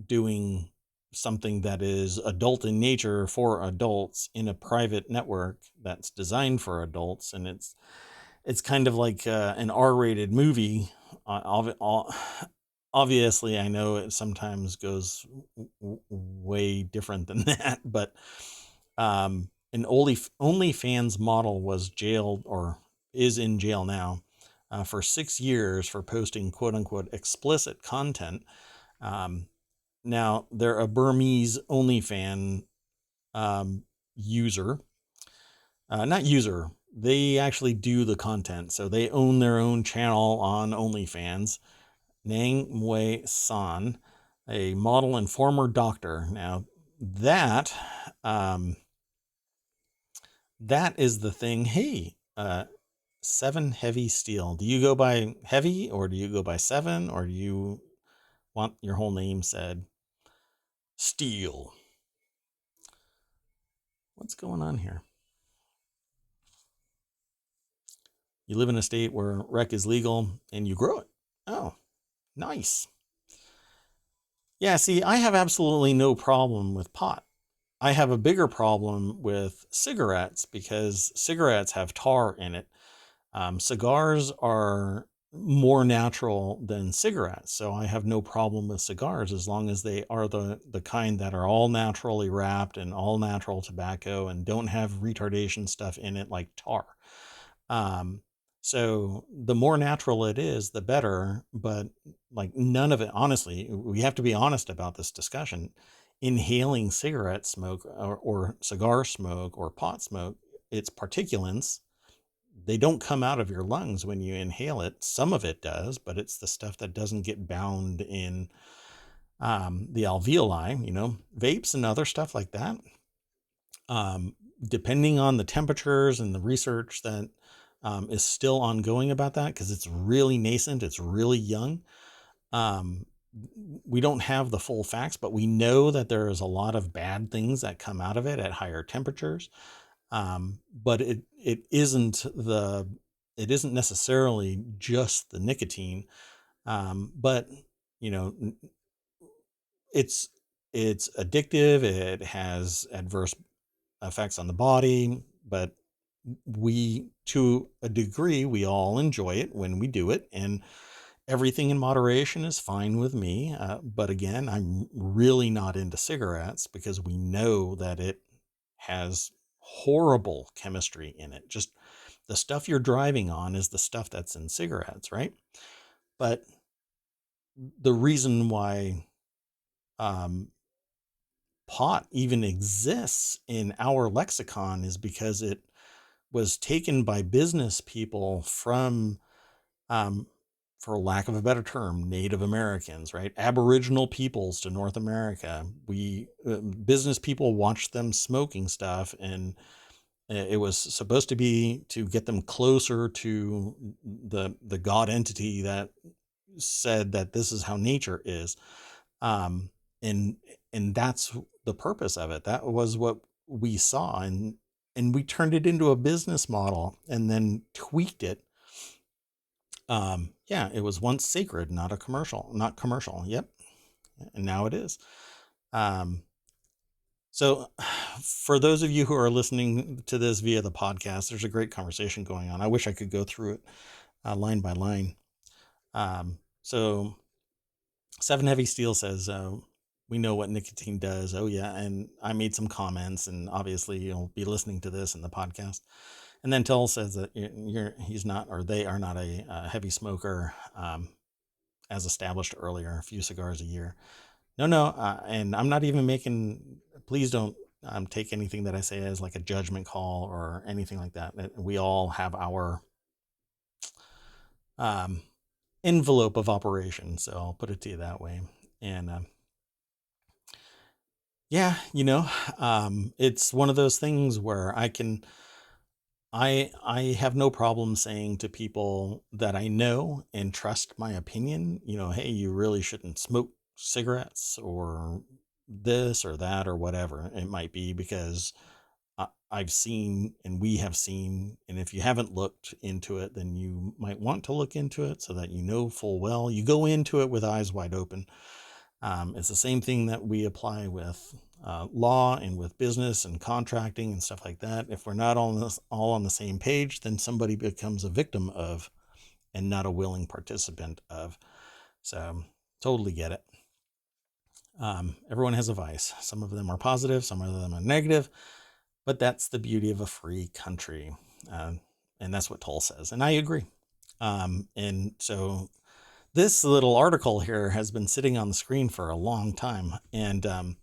doing something that is adult in nature for adults in a private network that's designed for adults. And it's kind of like an R-rated movie. Obviously, I know it sometimes goes way different than that, but an OnlyFans model was jailed, or is in jail now, for 6 years for posting quote unquote explicit content. Now they're a Burmese OnlyFans user, not user. They actually do the content, so they own their own channel on OnlyFans. Nang Mui San, a model and former doctor. Now that that is the thing. Hey, 7 Heavy Steel. Do you go by Heavy, or do you go by 7, or do you want your whole name said? Steel. What's going on here? You live in a state where rec is legal and you grow it. Oh, nice. Yeah, see, I have absolutely no problem with pot. I have a bigger problem with cigarettes because cigarettes have tar in it. Cigars are more natural than cigarettes, so I have no problem with cigars as long as they are the kind that are all naturally wrapped and all natural tobacco and don't have retardation stuff in it like tar. So the more natural it is, the better. But like none of it, honestly, we have to be honest about this discussion. Inhaling cigarette smoke or cigar smoke or pot smoke, its particulates, they don't come out of your lungs when you inhale it. Some of it does, but it's the stuff that doesn't get bound in the alveoli, vapes and other stuff like that. Depending on the temperatures and the research that is still ongoing about that, because it's really nascent, it's really young. We don't have the full facts, but we know that there is a lot of bad things that come out of it at higher temperatures. But it isn't necessarily just the nicotine. But you know, it's addictive. It has adverse effects on the body, but to a degree, we all enjoy it when we do it, and everything in moderation is fine with me. But again, I'm really not into cigarettes because we know that it has horrible chemistry in it. Just the stuff you're driving on is the stuff that's in cigarettes, right? But the reason why pot even exists in our lexicon is because it was taken by business people from, for lack of a better term, Native Americans, right? Aboriginal peoples to North America. Business people watched them smoking stuff, and it was supposed to be to get them closer to the god entity that said that this is how nature is. Um, and that's the purpose of it. That was what we saw, and we turned it into a business model and then tweaked it. Yeah, it was once sacred, not commercial. Yep. And now it is. So for those of you who are listening to this via the podcast, there's a great conversation going on. I wish I could go through it line by line. So Seven Heavy Steel says, we know what nicotine does. Oh yeah. And I made some comments, and obviously you'll be listening to this in the podcast. And then Tull says that he's not, or they are not a heavy smoker, as established earlier, a few cigars a year. No. And I'm not even please don't take anything that I say as like a judgment call or anything like that. We all have our envelope of operation. So I'll put it to you that way. And yeah, it's one of those things where I have no problem saying to people that I know and trust my opinion, hey, you really shouldn't smoke cigarettes or this or that or whatever it might be, because I've seen, and we have seen, and if you haven't looked into it, then you might want to look into it so that full well. You go into it with eyes wide open. It's the same thing that we apply with law and with business and contracting and stuff like that. If we're not all on the same page, then somebody becomes a victim of, and not a willing participant of. So totally get it. Everyone has a vice. Some of them are positive, some of them are negative, but that's the beauty of a free country. And that's what Toll says. And I agree. And so this little article here has been sitting on the screen for a long time. And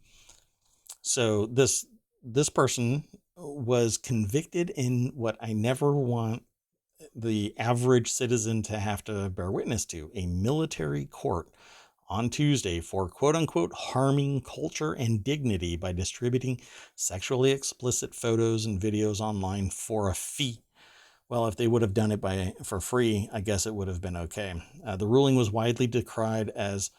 so this person was convicted in what I never want the average citizen to have to bear witness to, a military court on Tuesday for quote unquote harming culture and dignity by distributing sexually explicit photos and videos online for a fee. Well, if they would have done it for free, I guess it would have been okay. The ruling was widely decried as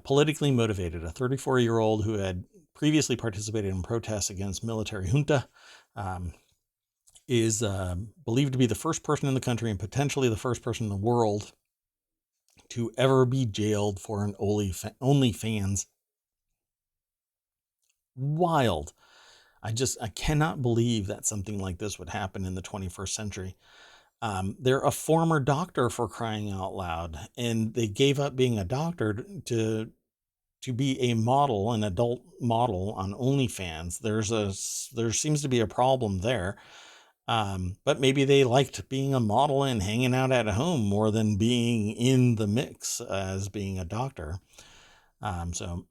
politically motivated. A 34-year-old who had previously participated in protests against military junta is believed to be the first person in the country, and potentially the first person in the world, to ever be jailed for an OnlyFans. Wild. I cannot believe that something like this would happen in the 21st century. They're a former doctor, for crying out loud, and they gave up being a doctor to be a model, an adult model on OnlyFans. There seems to be a problem there. But maybe they liked being a model and hanging out at home more than being in the mix as being a doctor. So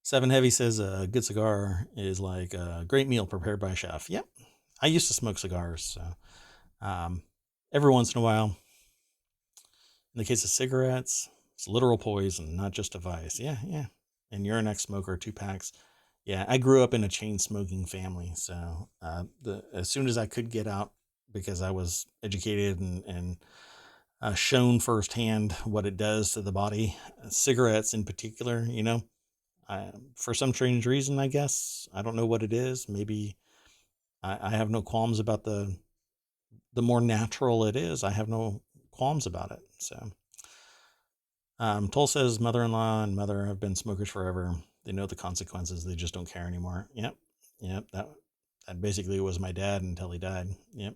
Seven Heavy says a good cigar is like a great meal prepared by a chef. Yep. I used to smoke cigars. So every once in a while, in the case of cigarettes, it's literal poison, not just a vice. Yeah, yeah. And you're an ex-smoker, 2 packs. Yeah, I grew up in a chain smoking family, so as soon as I could get out, because I was educated and shown firsthand what it does to the body, cigarettes in particular. For some strange reason, I guess I don't know what it is. Maybe I have no qualms about the more natural it is. I have no qualms about it. So. Toll says mother-in-law and mother have been smokers forever. They know the consequences. They just don't care anymore. Yep. Yep. That basically was my dad until he died. Yep.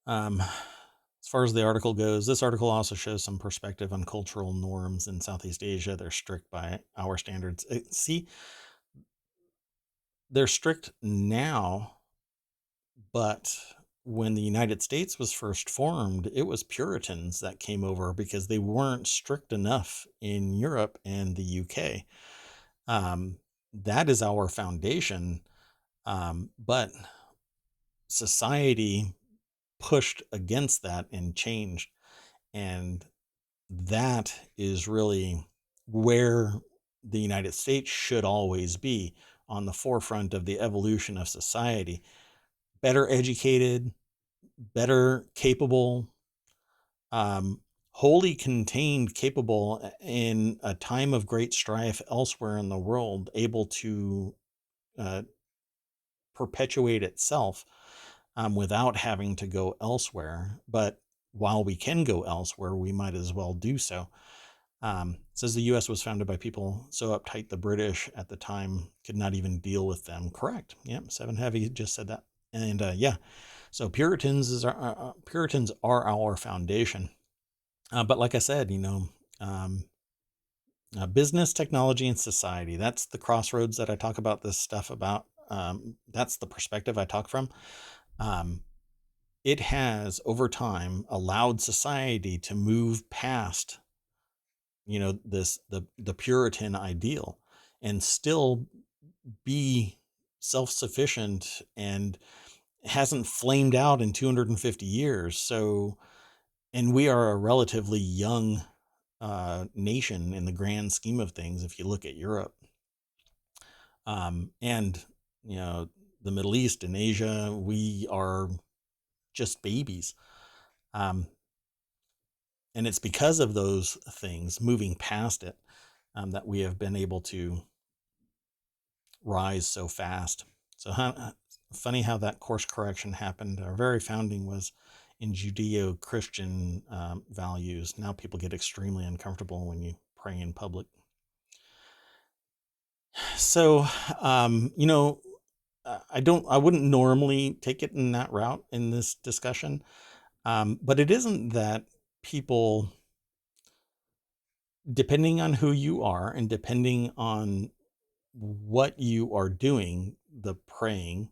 As far as the article goes, this article also shows some perspective on cultural norms in Southeast Asia. They're strict by our standards. See, they're strict now, but when the United States was first formed, it was Puritans that came over because they weren't strict enough in Europe and the UK. That is our foundation. But society pushed against that and changed. And that is really where the United States should always be, on the forefront of the evolution of society. Better educated, better capable, wholly contained, capable in a time of great strife elsewhere in the world, able to uh, perpetuate itself without having to go elsewhere. But while we can go elsewhere, we might as well do so. Says the U.S. was founded by people so uptight the British at the time could not even deal with them. Correct. Yep. Seven Heavy just said that. And yeah, so Puritans are our foundation. But like I said, business, technology, and society. That's the crossroads that I talk about this stuff about. That's the perspective I talk from. It has over time allowed society to move past, the Puritan ideal and still be self-sufficient, and hasn't flamed out in 250 years. So, and we are a relatively young nation in the grand scheme of things if you look at Europe, and the Middle East and Asia. We are just babies, um, and it's because of those things moving past it, that we have been able to rise so fast. So funny how that course correction happened. Our very founding was in Judeo-Christian values. Now people get extremely uncomfortable when you pray in public. So, I wouldn't normally take it in that route in this discussion. But it isn't that people, depending on who you are and depending on what you are doing, the praying,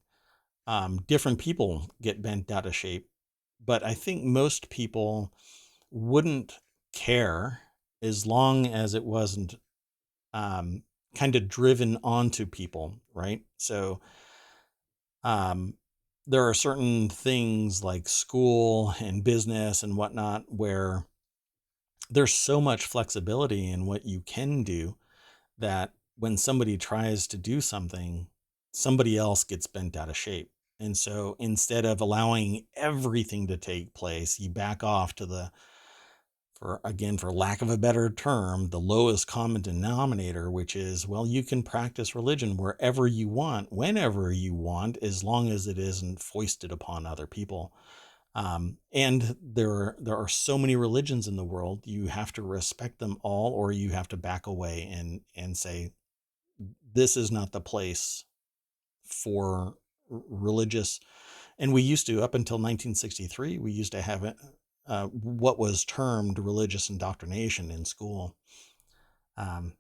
different people get bent out of shape. But I think most people wouldn't care as long as it wasn't kind of driven onto people, right? So there are certain things like school and business and whatnot where there's so much flexibility in what you can do that when somebody tries to do something, somebody else gets bent out of shape. And so instead of allowing everything to take place, you back off to for lack of a better term, the lowest common denominator, which is, well, you can practice religion wherever you want, whenever you want, as long as it isn't foisted upon other people. And there are so many religions in the world. You have to respect them all, or you have to back away and say, this is not the place for religious. And we used to, up until 1963, we used to have it, what was termed religious indoctrination in school. Um,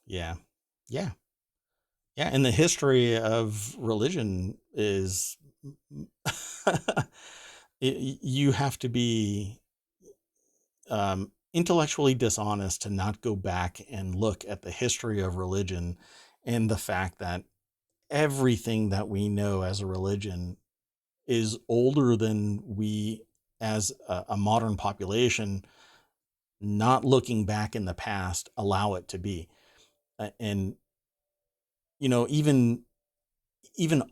yeah, yeah. Yeah, and the history of religion is you have to be intellectually dishonest to not go back and look at the history of religion and the fact that everything that we know as a religion is older than we, as a modern population, not looking back in the past, allow it to be. And even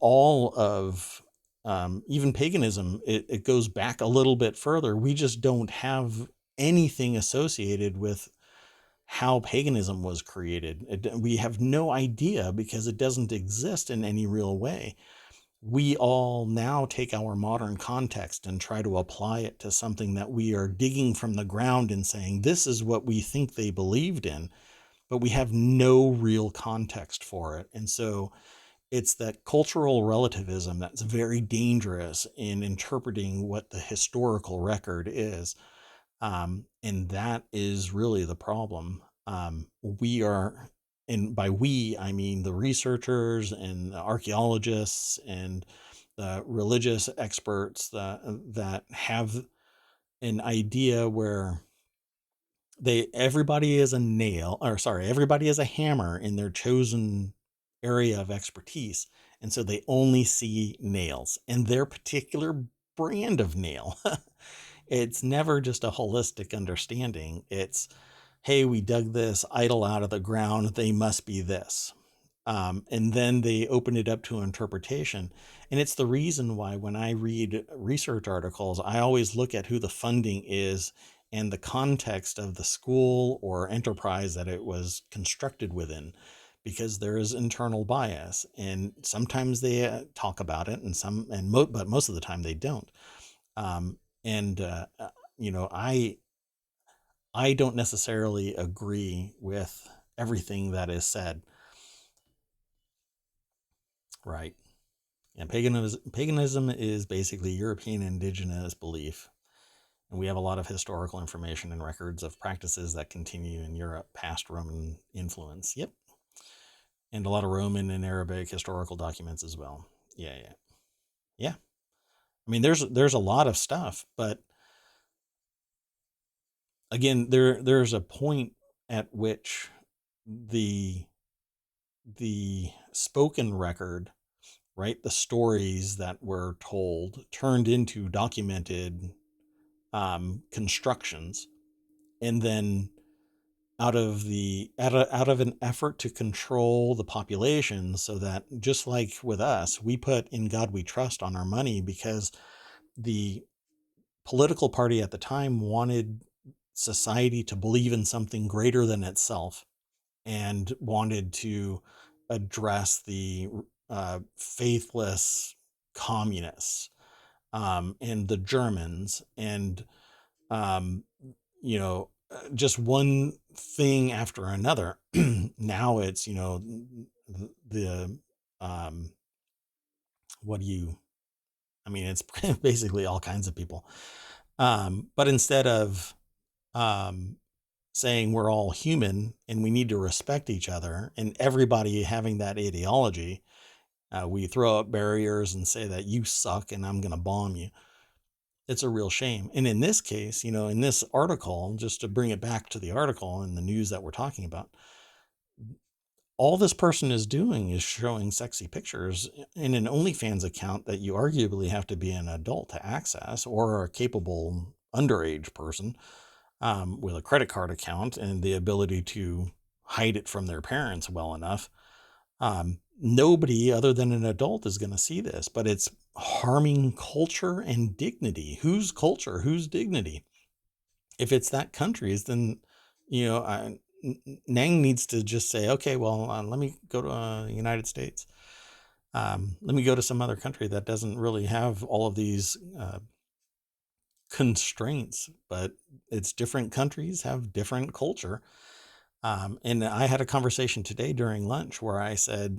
all of even paganism, it goes back a little bit further. We just don't have anything associated with how paganism was created. We have no idea because it doesn't exist in any real way. We all now take our modern context and try to apply it to something that we are digging from the ground and saying, this is what we think they believed in, but we have no real context for it. And so it's that cultural relativism that's very dangerous in interpreting what the historical record is. And that is really the problem. We are, and by we, I mean the researchers and the archaeologists and the religious experts that have an idea where everybody is a nail, or sorry, everybody is a hammer in their chosen area of expertise. And so they only see nails and their particular brand of nail. It's never just a holistic understanding. It's, hey, we dug this idol out of the ground. They must be this. And then they open it up to interpretation. And it's the reason why when I read research articles, I always look at who the funding is and the context of the school or enterprise that it was constructed within, because there is internal bias. And sometimes they talk about it, but most of the time they don't. And I don't necessarily agree with everything that is said. Right. And paganism is basically European indigenous belief. And we have a lot of historical information and records of practices that continue in Europe past Roman influence. Yep. And a lot of Roman and Arabic historical documents as well. Yeah, yeah. Yeah. I mean, there's a lot of stuff, but again, there's a point at which the spoken record, right, the stories that were told turned into documented constructions, and then out of an effort to control the population, so that just like with us, we put "In God We Trust" on our money because the political party at the time wanted society to believe in something greater than itself and wanted to address the faithless communists, and the Germans, and um, just one thing after another. Now it's, the um, what do you? I mean, it's basically all kinds of people. But instead of um, saying we're all human and we need to respect each other, and everybody having that ideology, we throw up barriers and say that you suck and I'm going to bomb you. It's a real shame. And in this case, in this article, just to bring it back to the article and the news that we're talking about, all this person is doing is showing sexy pictures in an OnlyFans account that you arguably have to be an adult to access, or a capable underage person with a credit card account and the ability to hide it from their parents well enough. Nobody other than an adult is going to see this, but it's harming culture and dignity. Whose culture? Whose dignity? If it's that country's, then Nang needs to just say, okay, well, let me go to the United States. Let me go to some other country that doesn't really have all of these constraints, but it's different countries have different culture. And I had a conversation today during lunch where I said,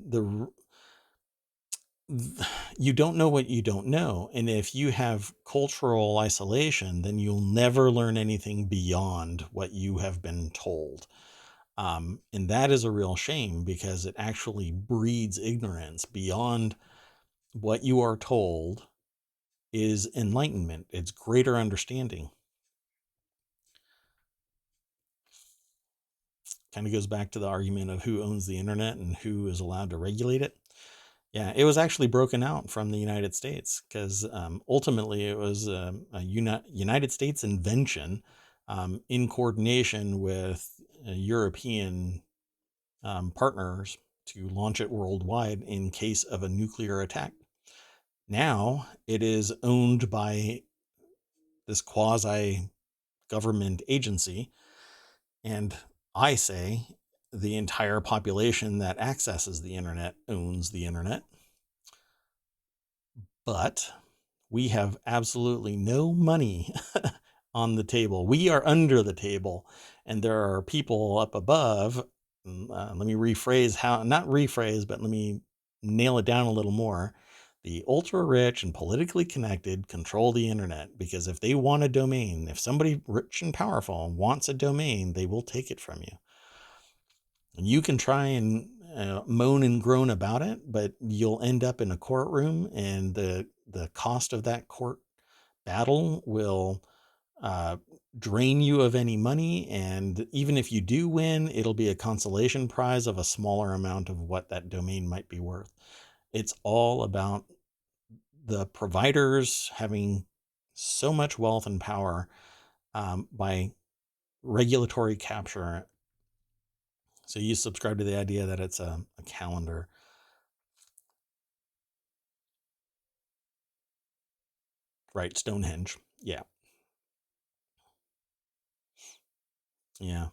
you don't know what you don't know. And if you have cultural isolation, then you'll never learn anything beyond what you have been told. And that is a real shame because it actually breeds ignorance beyond what you are told is enlightenment. It's greater understanding. Kind of goes back to the argument of who owns the internet and who is allowed to regulate it. Yeah, it was actually broken out from the United States because ultimately it was a United States invention in coordination with European partners to launch it worldwide in case of a nuclear attack. Now it is owned by this quasi government agency, and I say the entire population that accesses the internet owns the internet. But we have absolutely no money on the table. We are under the table, and there are people up above. Let me rephrase not rephrase, but let me nail it down a little more. The ultra rich and politically connected control the internet because if they want a domain, if somebody rich and powerful wants a domain, they will take it from you. And you can try and moan and groan about it, but you'll end up in a courtroom, and the cost of that court battle will drain you of any money. And even if you do win, it'll be a consolation prize of a smaller amount of what that domain might be worth. It's all about the providers having so much wealth and power by regulatory capture. So you subscribe to the idea that it's a calendar. Right, Stonehenge. Yeah. Yeah.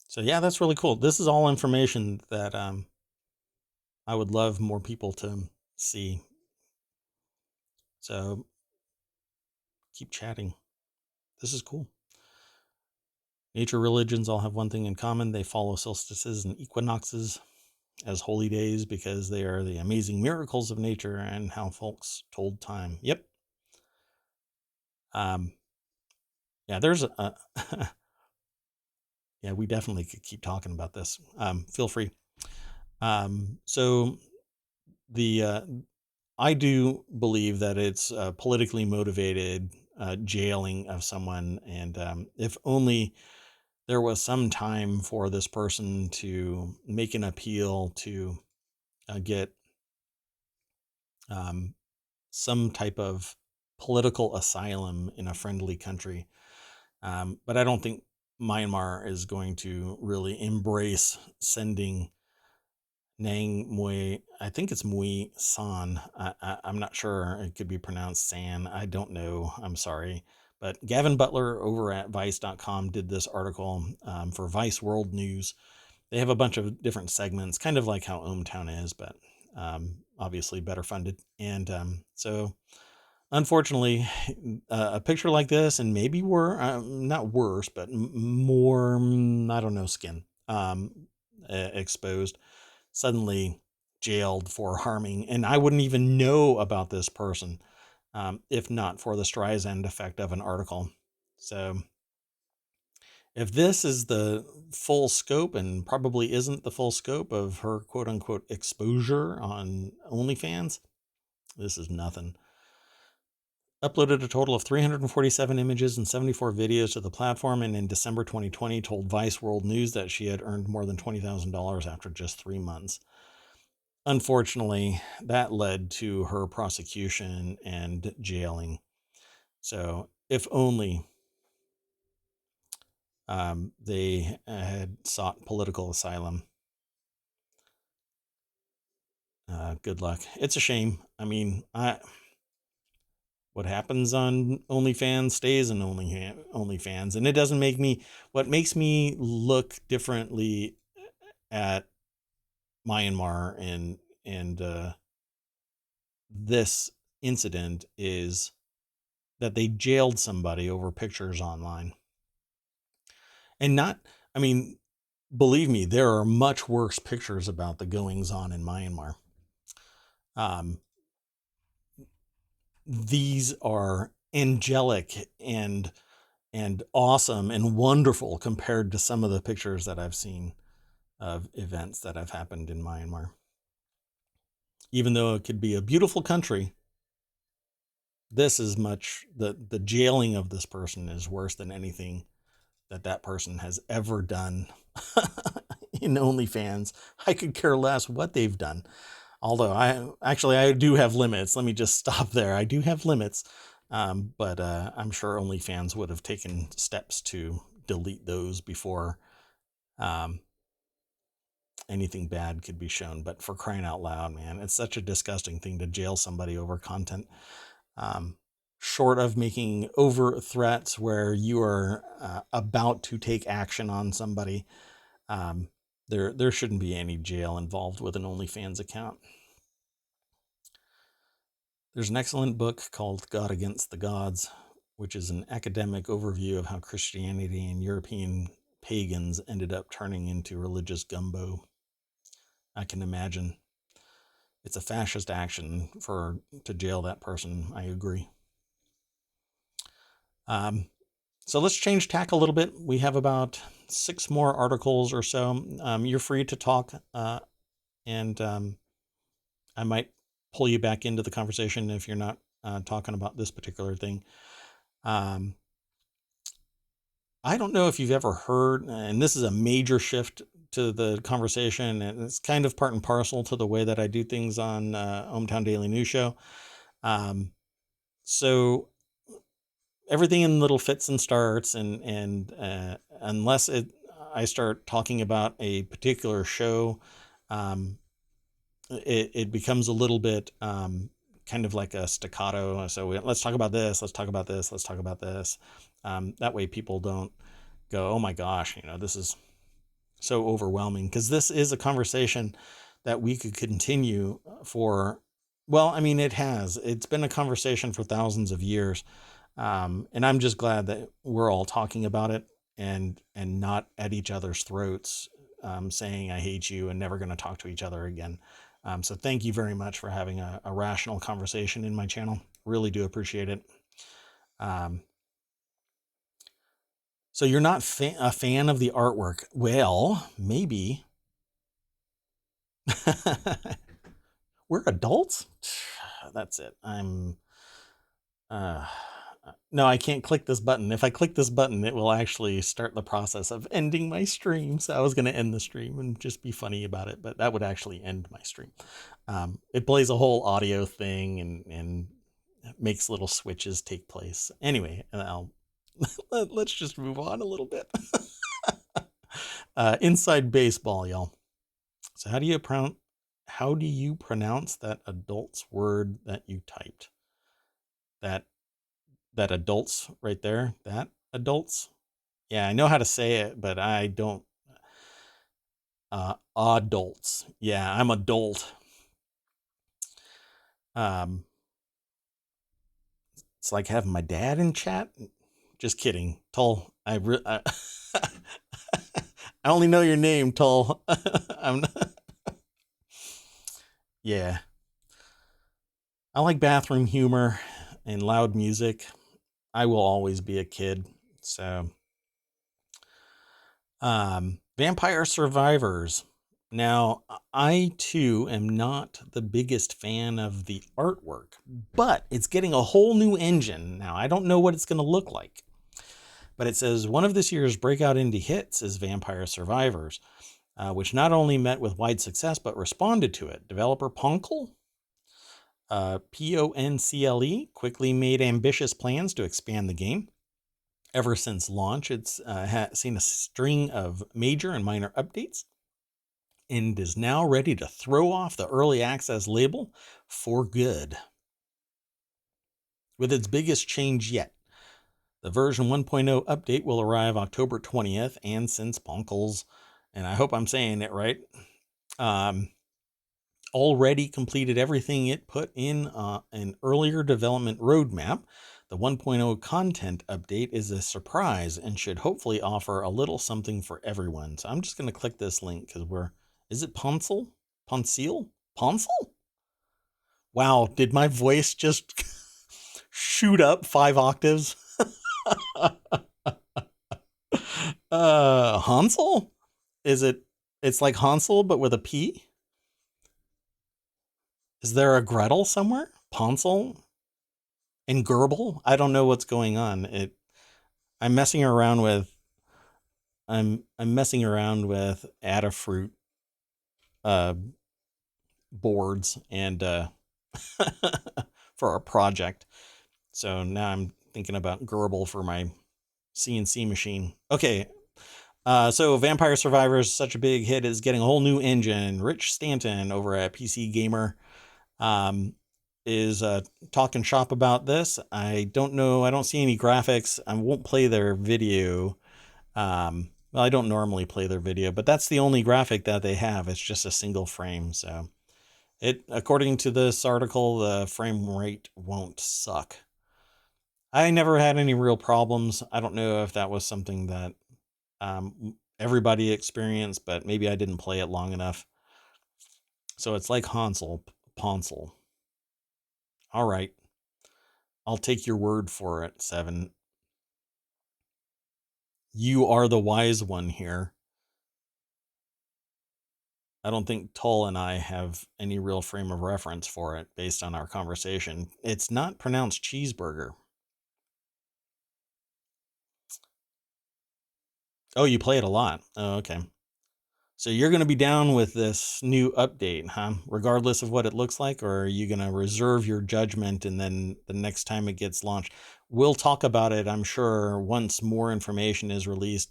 So yeah, that's really cool. This is all information that I would love more people to see. So keep chatting. This is cool. Nature religions all have one thing in common. They follow solstices and equinoxes as holy days because they are the amazing miracles of nature and how folks told time. Yep. Yeah, there's a yeah, we definitely could keep talking about this. Feel free. So the I do believe that it's politically motivated jailing of someone, and if only there was some time for this person to make an appeal to get some type of political asylum in a friendly country. But I don't think Myanmar is going to really embrace sending Nang Mui, I think it's Mui San. I'm not sure. It could be pronounced San. I don't know. I'm sorry. But Gavin Butler over at Vice.com did this article for Vice World News. They have a bunch of different segments, kind of like how ohmTown is, but obviously better funded. And so, unfortunately, a picture like this, and maybe not worse, but more, I don't know, skin exposed, suddenly jailed for harming, and I wouldn't even know about this person if not for the Streisand effect of an article. So if this is the full scope, and probably isn't the full scope of her quote unquote exposure on OnlyFans, this is nothing. Uploaded a total of 347 images and 74 videos to the platform, and in December 2020 told Vice World News that she had earned more than $20,000 after just 3 months. Unfortunately, that led to her prosecution and jailing. So if only they had sought political asylum. Good luck. It's a shame. I mean, what happens on OnlyFans stays in OnlyFans, and it doesn't make me. What makes me look differently at Myanmar and this incident is that they jailed somebody over pictures online. And not, I mean, believe me, there are much worse pictures about the goings on in Myanmar. These are angelic and and awesome and wonderful compared to some of the pictures that I've seen of events that have happened in Myanmar. Even though it could be a beautiful country, this is much, the jailing of this person is worse than anything that person has ever done in OnlyFans. I could care less what they've done. Although I do have limits. Let me just stop there. I do have limits. But I'm sure OnlyFans would have taken steps to delete those before anything bad could be shown. But for crying out loud, man, it's such a disgusting thing to jail somebody over content. Short of making overt threats where you are about to take action on somebody, there shouldn't be any jail involved with an OnlyFans account. There's an excellent book called God Against the Gods, which is an academic overview of how Christianity and European pagans ended up turning into religious gumbo. I can imagine it's a fascist action to jail that person. I agree. So let's change tack a little bit. We have about 6 more articles or so. You're free to talk, and I might pull you back into the conversation if you're not talking about this particular thing. I don't know if you've ever heard, and this is a major shift to the conversation, and it's kind of part and parcel to the way that I do things on ohmTown Daily News Show. So everything in little fits and starts, and unless I start talking about a particular show, it becomes a little bit kind of like a staccato. So let's talk about this. Let's talk about this. Let's talk about this. That way people don't go, oh my gosh, this is so overwhelming, because this is a conversation that we could continue for, well, I mean, it's been a conversation for thousands of years. And I'm just glad that we're all talking about it and not at each other's throats, saying, I hate you and never going to talk to each other again. So thank you very much for having a rational conversation in my channel. Really do appreciate it. So you're not a fan of the artwork. Well, maybe. We're adults? That's it. No, I can't click this button. If I click this button, it will actually start the process of ending my stream. So I was going to end the stream and just be funny about it, but that would actually end my stream. It plays a whole audio thing and makes little switches take place. Anyway, let's just move on a little bit. Inside baseball, y'all. So how do you pronounce that adult's word that you typed? That adults right there, that adults. Yeah, I know how to say it, but I don't. Adults. Yeah, I'm adult. It's like having my dad in chat. Just kidding, Tull. I only know your name, Tull. I'm not. Yeah. I like bathroom humor and loud music. I will always be a kid. So, Vampire Survivors. Now, I too am not the biggest fan of the artwork, but it's getting a whole new engine. Now, I don't know what it's going to look like, but it says one of this year's breakout indie hits is Vampire Survivors, which not only met with wide success, but responded to it. Developer Poncle, Poncle, quickly made ambitious plans to expand the game. Ever since launch, it's seen a string of major and minor updates, and is now ready to throw off the early access label for good. With its biggest change yet, the version 1.0 update will arrive October 20th, and since Ponkles, and I hope I'm saying it right, already completed everything it put in an earlier development roadmap, the 1.0 content update is a surprise and should hopefully offer a little something for everyone. So I'm just going to click this link because is it Poncil? Poncil? Wow, did my voice just shoot up 5 octaves? Hansel? Is it? It's like Hansel, but with a P? Is there a Gretel somewhere? Ponsel and Gerbil? I don't know what's going on. I'm messing around with I'm messing around with Adafruit uh boards and for our project. So now I'm thinking about Gerbil for my CNC machine. Okay. So Vampire Survivors, such a big hit, is getting a whole new engine. Rich Stanton over at PC Gamer um, is talking shop about this. I don't know. I don't see any graphics. I won't play their video. Well, I don't normally play their video, but that's the only graphic that they have. It's just a single frame. So according to this article, the frame rate won't suck. I never had any real problems. I don't know if that was something that everybody experienced, but maybe I didn't play it long enough. So it's like Hansel, Ponsel. All right. I'll take your word for it, Seven. You are the wise one here. I don't think Tull and I have any real frame of reference for it based on our conversation. It's not pronounced cheeseburger. Oh, you play it a lot. Oh, okay. So you're going to be down with this new update, huh? Regardless of what it looks like, or are you going to reserve your judgment and then the next time it gets launched? We'll talk about it, I'm sure, once more information is released.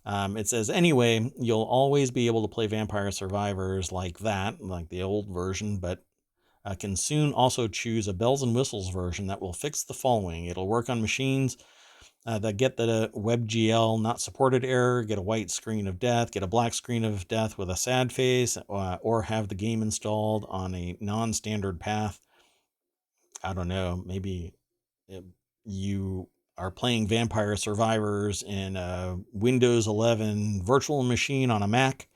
It says, anyway, you'll always be able to play Vampire Survivors like that, like the old version, but can soon also choose a bells and whistles version that will fix the following. It'll work on machines that get the WebGL not supported error, get a white screen of death, get a black screen of death with a sad face, or have the game installed on a non-standard path. I don't know, maybe you are playing Vampire Survivors in a Windows 11 virtual machine on a Mac.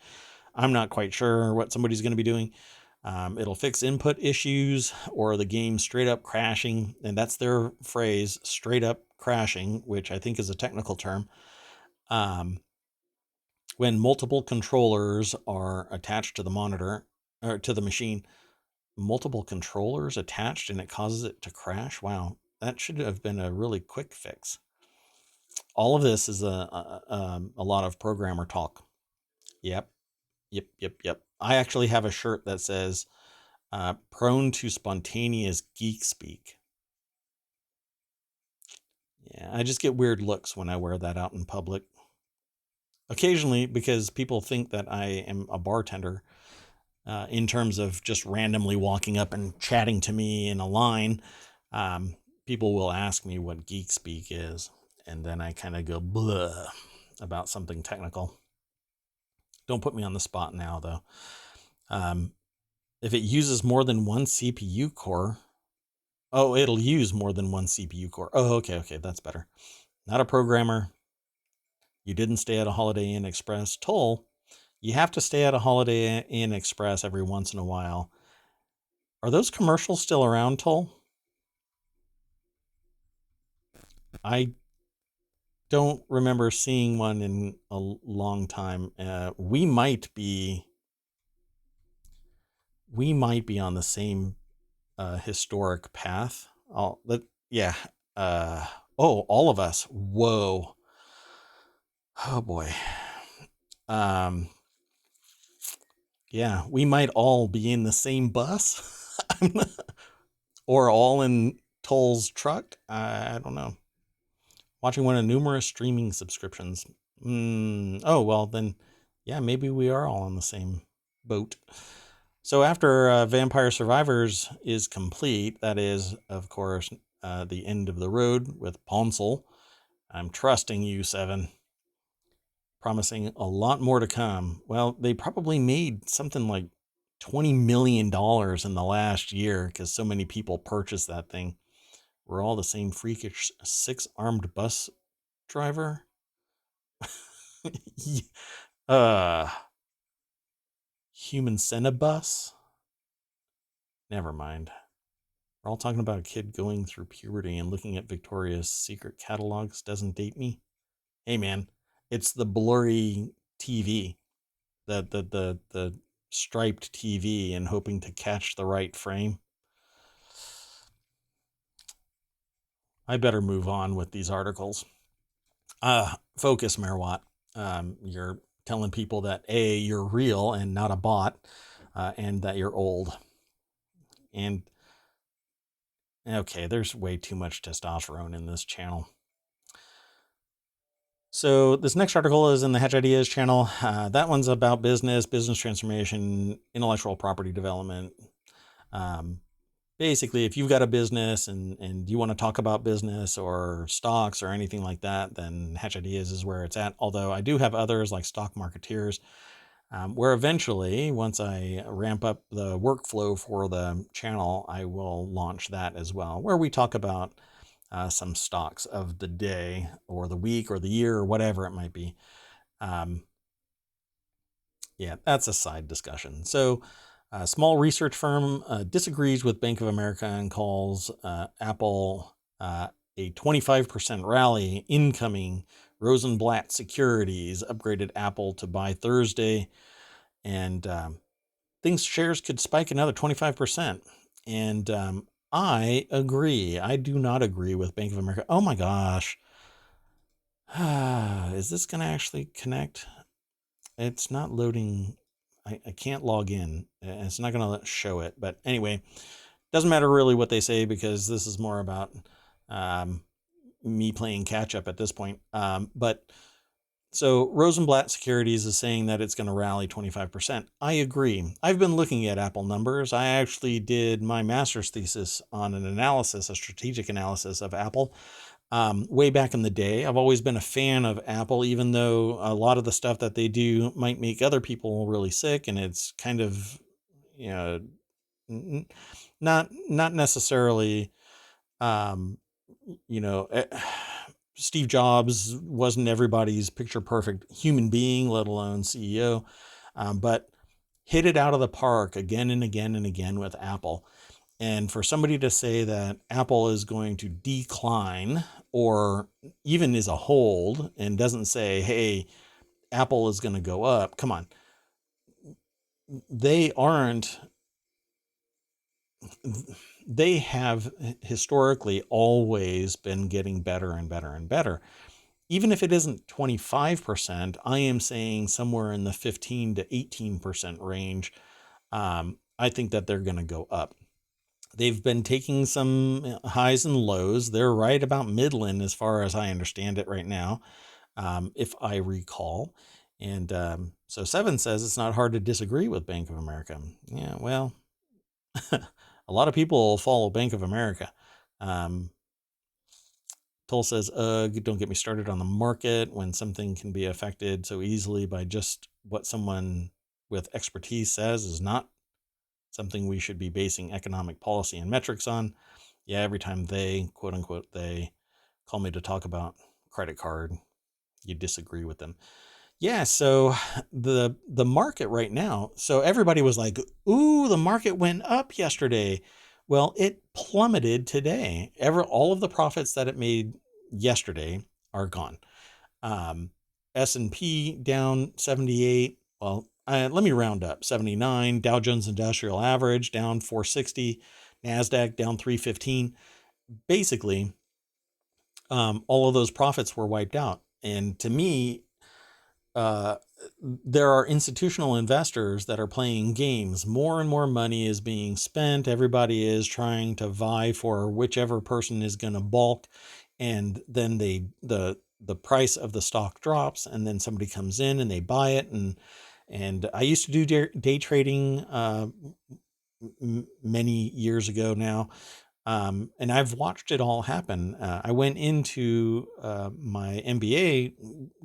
I'm not quite sure what somebody's going to be doing. It'll fix input issues or the game straight up crashing. And that's their phrase, straight up crashing, which I think is a technical term. When multiple controllers are attached to the monitor or to the machine, multiple controllers attached and it causes it to crash. Wow, that should have been a really quick fix. All of this is a lot of programmer talk. Yep. I actually have a shirt that says prone to spontaneous geek speak. Yeah, I just get weird looks when I wear that out in public. Occasionally, because people think that I am a bartender in terms of just randomly walking up and chatting to me in a line. People will ask me what geek speak is, and then I kind of go blah about something technical. Don't put me on the spot now, though. If it uses more than one CPU core, oh, it'll use more than one CPU core. Oh, okay, that's better. Not a programmer. You didn't stay at a Holiday Inn Express. Toll, you have to stay at a Holiday Inn Express every once in a while. Are those commercials still around, Toll? I don't remember seeing one in a long time. We might be on the same historic path. Yeah. All of us. Whoa. Oh boy. Yeah, we might all be in the same bus, or all in Toll's truck. I don't know. Watching one of numerous streaming subscriptions. Oh well, then, yeah, maybe we are all on the same boat. So after Vampire Survivors is complete, that is, of course, the end of the road with Ponsel. I'm trusting you, Seven. Promising a lot more to come. Well, they probably made something like $20 million in the last year because so many people purchased that thing. We're all the same freakish six-armed bus driver. Human Cenobus? Never mind. We're all talking about a kid going through puberty and looking at Victoria's Secret catalogs doesn't date me. Hey man, It's the blurry TV, the striped TV, and hoping to catch the right frame. I better move on with these articles. Focus, Merwat. You're telling people that A, you're real and not a bot, and that you're old. And okay, there's way too much testosterone in this channel. So this next article is in the Hedge Ideas channel. That one's about business transformation, intellectual property development. Basically, if you've got a business and you want to talk about business or stocks or anything like that, then Hedge Ideas is where it's at. Although I do have others like Stock Marketeers, where eventually, once I ramp up the workflow for the channel, I will launch that as well, where we talk about some stocks of the day or the week or the year or whatever it might be. Yeah, that's a side discussion. So a small research firm disagrees with Bank of America and calls Apple a 25% rally incoming. Rosenblatt Securities upgraded Apple to buy Thursday, and thinks shares could spike another 25%. And I agree. I do not agree with Bank of America. Oh my gosh. Is this going to actually connect? It's not loading. I can't log in. It's not going to show it. But anyway, doesn't matter really what they say, because this is more about me playing catch up at this point. But so Rosenblatt Securities is saying that it's going to rally 25%. I agree. I've been looking at Apple numbers. I actually did my master's thesis on a strategic analysis of Apple. Way back in the day. I've always been a fan of Apple, even though a lot of the stuff that they do might make other people really sick, and it's kind of, not necessarily, you know, Steve Jobs wasn't everybody's picture perfect human being, let alone CEO, but hit it out of the park again and again and again with Apple. And for somebody to say that Apple is going to decline, or even is a hold, and doesn't say, hey, Apple is going to go up, come on. They aren't. They have historically always been getting better and better and better. Even if it isn't 25%, I am saying somewhere in the 15 to 18% range. I think that they're going to go up. They've been taking some highs and lows. They're right about Midland, as far as I understand it right now, if I recall. And so Seven says it's not hard to disagree with Bank of America. Yeah, well, a lot of people follow Bank of America. Toll says, don't get me started on the market when something can be affected so easily by just what someone with expertise says is not something we should be basing economic policy and metrics on. Yeah, every time they, quote unquote, they call me to talk about credit card, you disagree with them. Yeah, so the market right now, so everybody was like, ooh, the market went up yesterday. Well, it plummeted today. All of the profits that it made yesterday are gone. S&P down 78. Well, let me round up. 79. Dow Jones Industrial Average down 460. NASDAQ down 315. Basically, all of those profits were wiped out. And to me, there are institutional investors that are playing games. More and more money is being spent. Everybody is trying to vie for whichever person is going to bulk, and then the price of the stock drops, and then somebody comes in and they buy it. And I used to do day trading many years ago now. And I've watched it all happen. I went into my MBA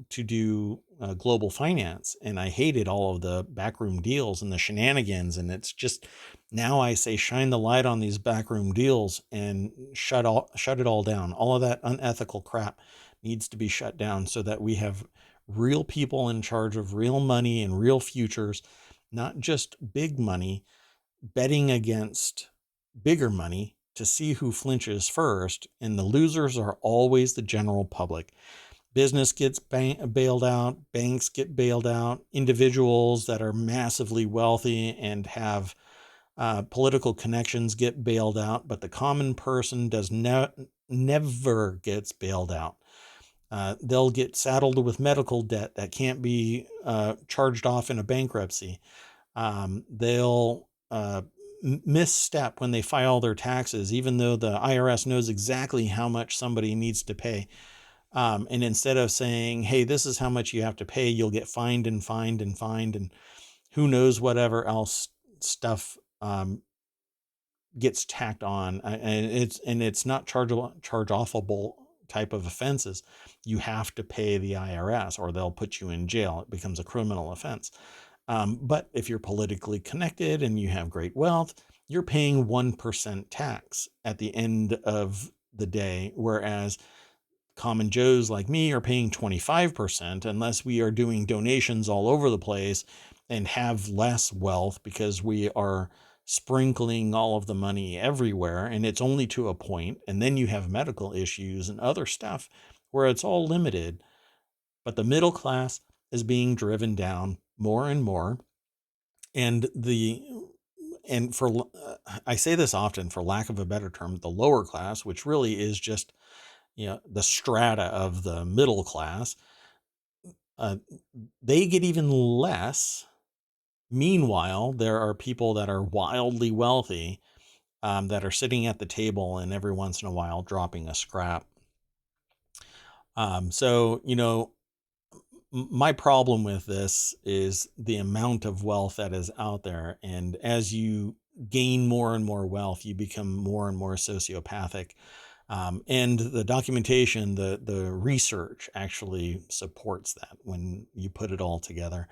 to do global finance, and I hated all of the backroom deals and the shenanigans. And it's just, now I say, shine the light on these backroom deals and shut it all down. All of that unethical crap needs to be shut down, so that we have real people in charge of real money and real futures, not just big money betting against bigger money to see who flinches first. And the losers are always the general public. Business gets bailed out, banks get bailed out, individuals that are massively wealthy and have political connections get bailed out, but the common person never gets bailed out. They'll get saddled with medical debt that can't be charged off in a bankruptcy. They'll misstep when they file their taxes, even though the IRS knows exactly how much somebody needs to pay. And instead of saying, hey, this is how much you have to pay, you'll get fined and fined and fined and who knows whatever else stuff gets tacked on. And it's not charge offable type of offenses. You have to pay the IRS or they'll put you in jail. It becomes a criminal offense. But if you're politically connected and you have great wealth, you're paying 1% tax at the end of the day, whereas common Joes like me are paying 25% unless we are doing donations all over the place and have less wealth because we are sprinkling all of the money everywhere and it's only to a point. And then you have medical issues and other stuff where it's all limited. But the middle class is being driven down more and more. And I say this often for lack of a better term, the lower class, which really is just the strata of the middle class, they get even less. Meanwhile, there are people that are wildly wealthy that are sitting at the table and every once in a while dropping a scrap. So, my problem with this is the amount of wealth that is out there. And as you gain more and more wealth, you become more and more sociopathic. And the documentation, the research actually supports that when you put it all together.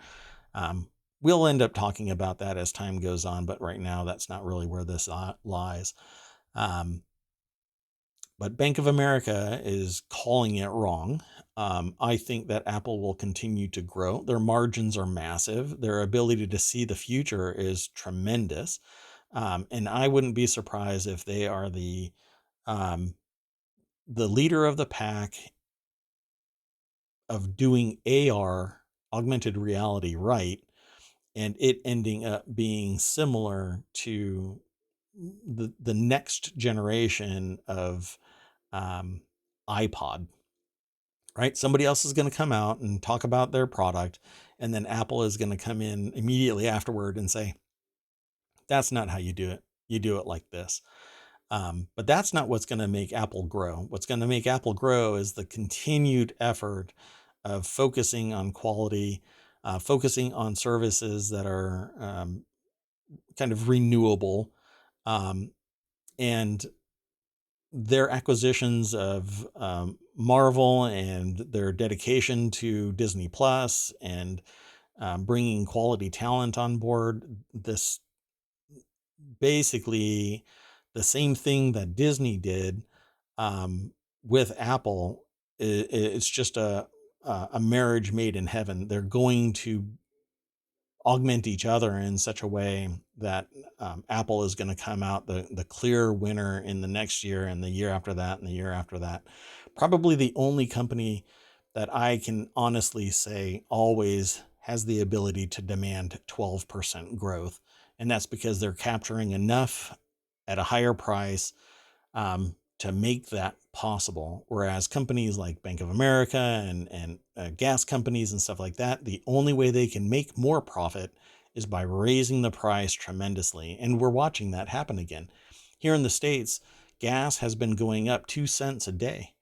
We'll end up talking about that as time goes on, but right now that's not really where this lies. But Bank of America is calling it wrong. I think that Apple will continue to grow. Their margins are massive. Their ability to see the future is tremendous. And I wouldn't be surprised if they are the leader of the pack of doing AR, augmented reality, right, and it ending up being similar to the next generation of iPod, right? Somebody else is going to come out and talk about their product, and then Apple is going to come in immediately afterward and say, that's not how you do it. You do it like this. But that's not what's going to make Apple grow. What's going to make Apple grow is the continued effort of focusing on quality, focusing on services that are kind of renewable, and their acquisitions of Marvel and their dedication to Disney Plus and bringing quality talent on board. This basically the same thing that Disney did with Apple. It's just a marriage made in heaven. They're going to augment each other in such a way that Apple is going to come out the clear winner in the next year and the year after that and the year after that. Probably the only company that I can honestly say always has the ability to demand 12% growth. And that's because they're capturing enough at a higher price to make that possible. Whereas companies like Bank of America and gas companies and stuff like that, the only way they can make more profit is by raising the price tremendously. And we're watching that happen again. Here in the States, gas has been going up 2 cents a day.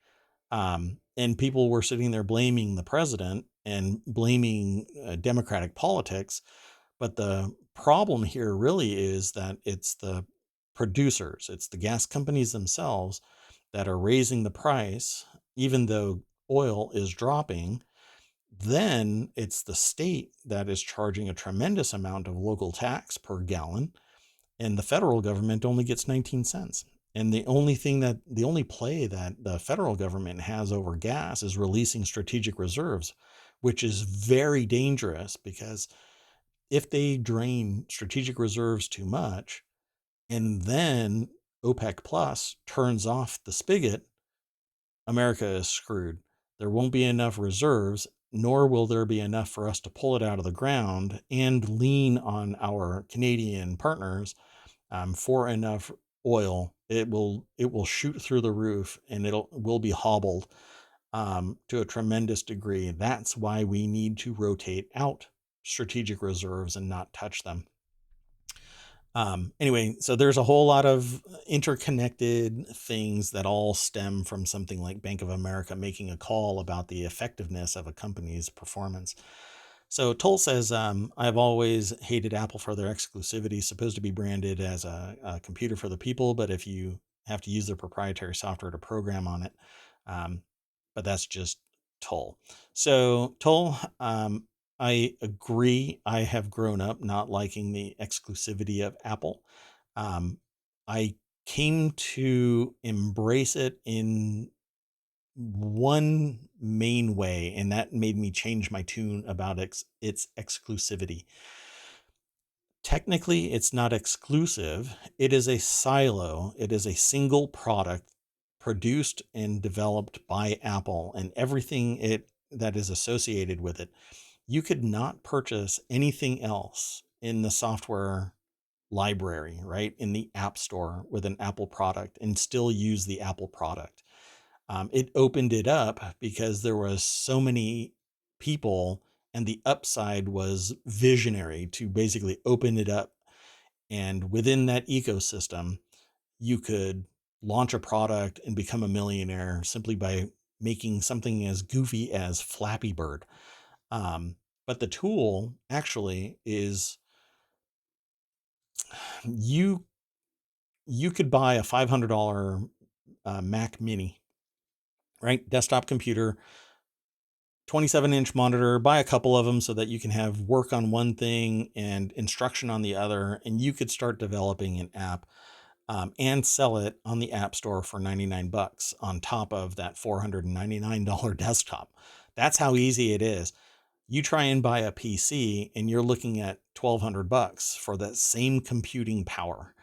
And people were sitting there blaming the president and blaming Democratic politics. But the problem here really is that it's the producers, it's the gas companies themselves that are raising the price, even though oil is dropping. Then it's the state that is charging a tremendous amount of local tax per gallon, and the federal government only gets 19 cents. And the only play that the federal government has over gas is releasing strategic reserves, which is very dangerous because if they drain strategic reserves too much and then OPEC Plus turns off the spigot, America is screwed. there won't be enough reserves, nor will there be enough for us to pull it out of the ground and lean on our Canadian partners for enough oil. It will shoot through the roof, and will be hobbled to a tremendous degree. That's why we need to rotate out strategic reserves and not touch them. Anyway, so there's a whole lot of interconnected things that all stem from something like Bank of America making a call about the effectiveness of a company's performance. So Toll says, I've always hated Apple for their exclusivity, supposed to be branded as a computer for the people, but if you have to use their proprietary software to program on it, but that's just Toll. So Toll, I agree. I have grown up not liking the exclusivity of Apple. I came to embrace it in one main way, and that made me change my tune about its exclusivity. Technically, it's not exclusive. It is a silo. It is a single product produced and developed by Apple, and everything that is associated with it. You could not purchase anything else in the software library, right? In the App Store with an Apple product and still use the Apple product. It opened it up because there was so many people, and the upside was visionary to basically open it up. And within that ecosystem, you could launch a product and become a millionaire simply by making something as goofy as Flappy Bird. But the tool actually is you could buy a $500 Mac Mini, right? Desktop computer, 27-inch monitor, buy a couple of them so that you can have work on one thing and instruction on the other, and you could start developing an app and sell it on the App Store for $99 on top of that $499 desktop. That's how easy it is. You try and buy a PC and you're looking at $1,200 for that same computing power.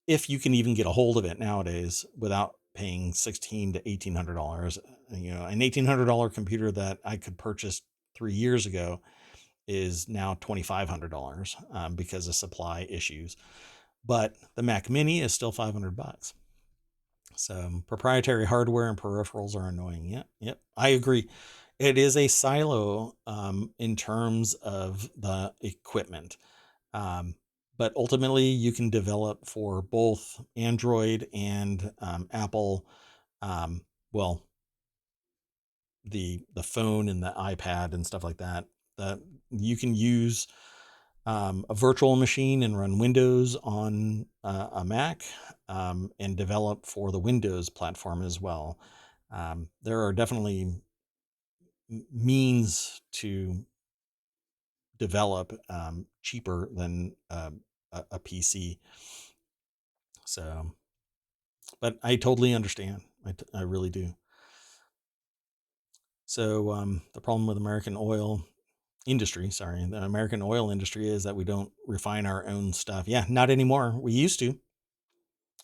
If you can even get a hold of it nowadays without paying $1,600 to $1,800. An $1,800 computer that I could purchase 3 years ago is now $2,500 because of supply issues. But the Mac Mini is still $500. So proprietary hardware and peripherals are annoying. Yep, I agree. It is a silo in terms of the equipment. But ultimately, you can develop for both Android and Apple. Well, the phone and the iPad and stuff like that. You can use a virtual machine and run Windows on a Mac and develop for the Windows platform as well. There are definitely means to develop cheaper than a PC. So, but I totally understand. I really do. So the problem with the American oil industry is that we don't refine our own stuff. Yeah, not anymore. We used to,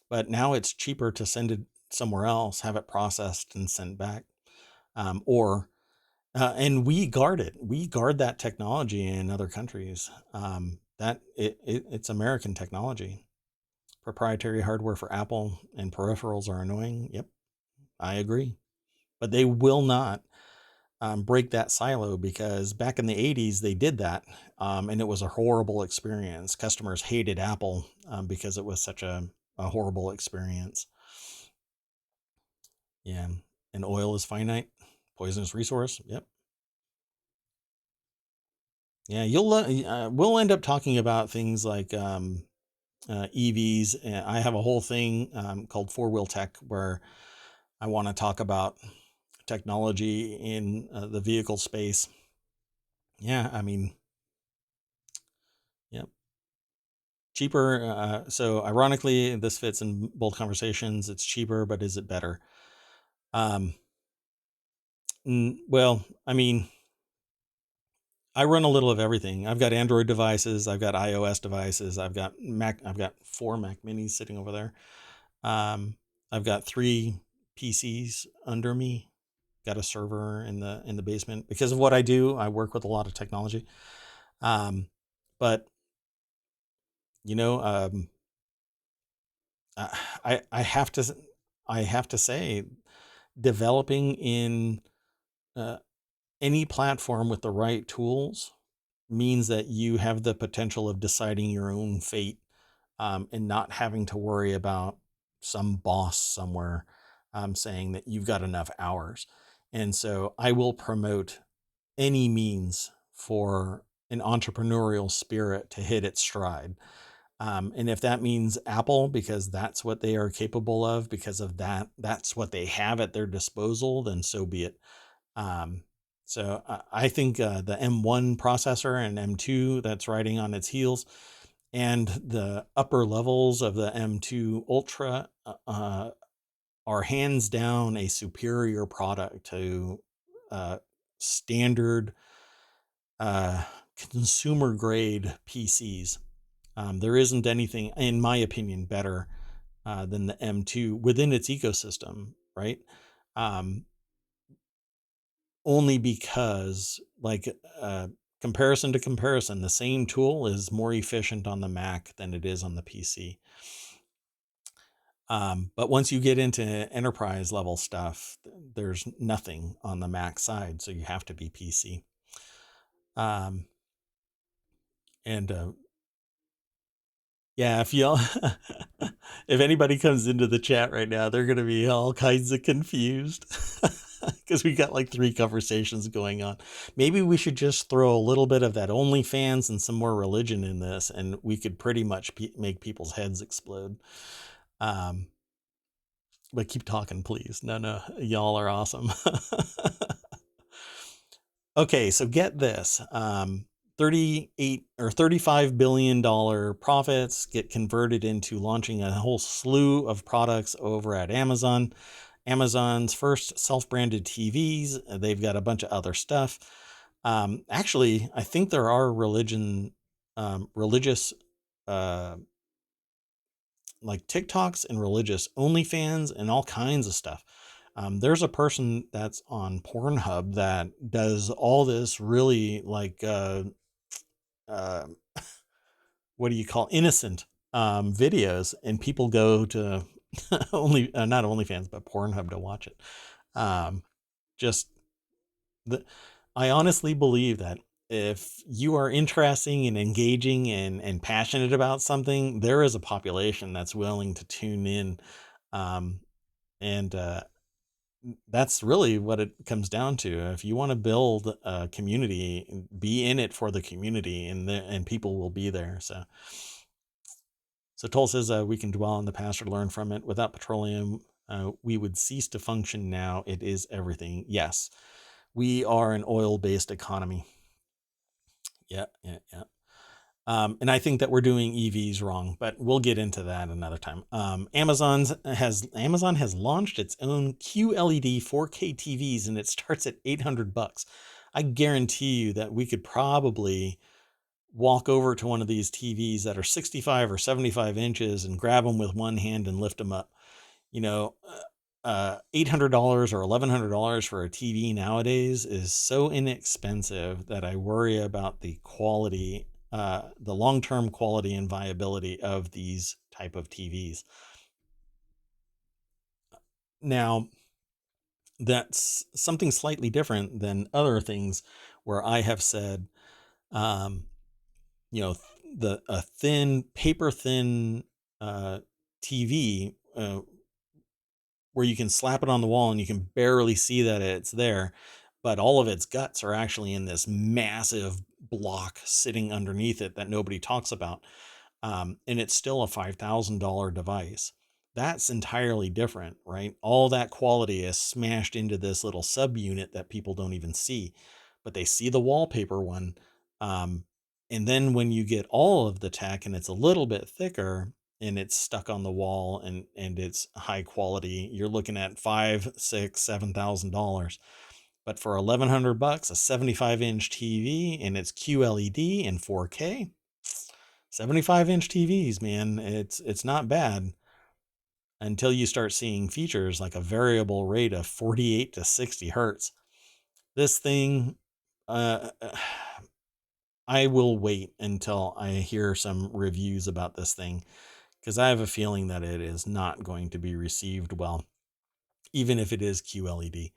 but now it's cheaper to send it somewhere else, have it processed and sent back. And we guard it. We guard that technology in other countries. It's American technology. Proprietary hardware for Apple and peripherals are annoying. Yep, I agree. But they will not break that silo, because back in the 80s they did that, and it was a horrible experience. Customers hated Apple because it was such a horrible experience. Yeah, and oil is finite, poisonous resource. Yep. Yeah, we'll end up talking about things like EVs. I have a whole thing called Four Wheel Tech, where I want to talk about technology in the vehicle space. Yeah, I mean, yep. Cheaper. So ironically, this fits in both conversations. It's cheaper, but is it better? Um, well, I mean, I run a little of everything. I've got Android devices, I've got iOS devices, I've got Mac. I've got 4 Mac Minis sitting over there. I've got 3 PCs under me. got a server in the basement because of what I do. I work with a lot of technology. But you know, I have to say, developing in uh, any platform with the right tools means that you have the potential of deciding your own fate, and not having to worry about some boss somewhere saying that you've got enough hours. And so I will promote any means for an entrepreneurial spirit to hit its stride. And if that means Apple, because that's what they are capable of, because of that's what they have at their disposal, then so be it. Um, I think the M1 processor and M2 that's riding on its heels, and the upper levels of the M2 Ultra are hands down a superior product to standard consumer grade PCs. There isn't anything, in my opinion, better than the M2 within its ecosystem, right? Um, Only because, like, comparison to comparison, the same tool is more efficient on the Mac than it is on the PC. But once you get into enterprise level stuff, there's nothing on the Mac side, so you have to be PC. Um, and Yeah, if y'all, if anybody comes into the chat right now, they're going to be all kinds of confused because we got like 3 conversations going on. Maybe we should just throw a little bit of that OnlyFans and some more religion in this, and we could pretty much make people's heads explode. Um, but keep talking, please. No, y'all are awesome. Okay, so get this. 38 or $35 billion profits get converted into launching a whole slew of products over at Amazon. Amazon's first self-branded TVs. They've got a bunch of other stuff. Actually, I think there are religious like TikToks and religious OnlyFans and all kinds of stuff. There's a person that's on Pornhub that does all this really like uh, what do you call innocent videos, and people go to only not OnlyFans but Pornhub to watch it. Just the I honestly believe that if you are interesting and engaging and passionate about something, there is a population that's willing to tune in. Um, and That's really what it comes down to. If you want to build a community, be in it for the community, and people will be there. So Toll says we can dwell on the past or learn from it. Without petroleum, we would cease to function. Now it is everything. Yes, we are an oil-based economy. Yeah. And I think that we're doing EVs wrong, but we'll get into that another time. Amazon has launched its own QLED 4K TVs, and it starts at $800. I guarantee you that we could probably walk over to one of these TVs that are 65 or 75 inches and grab them with one hand and lift them up. You know, $800 or $1,100 for a TV nowadays is so inexpensive that I worry about the quality, the long-term quality and viability of these type of TVs. Now, that's something slightly different than other things where I have said, um, a thin, paper thin TV, where you can slap it on the wall and you can barely see that it's there, but all of its guts are actually in this massive block sitting underneath it that nobody talks about. And it's still a $5,000 device. That's entirely different, right? All that quality is smashed into this little subunit that people don't even see, but they see the wallpaper one. Um, and then when you get all of the tech and it's a little bit thicker, and it's stuck on the wall and it's high quality, you're looking at $5, $6, $7,000. But for $1,100, a 75-inch TV, and it's QLED and 4K, 75-inch TVs, man, it's not bad. until you start seeing features like a variable rate of 48 to 60 hertz. This thing, I will wait until I hear some reviews about this thing, because I have a feeling that it is not going to be received well, even if it is QLED.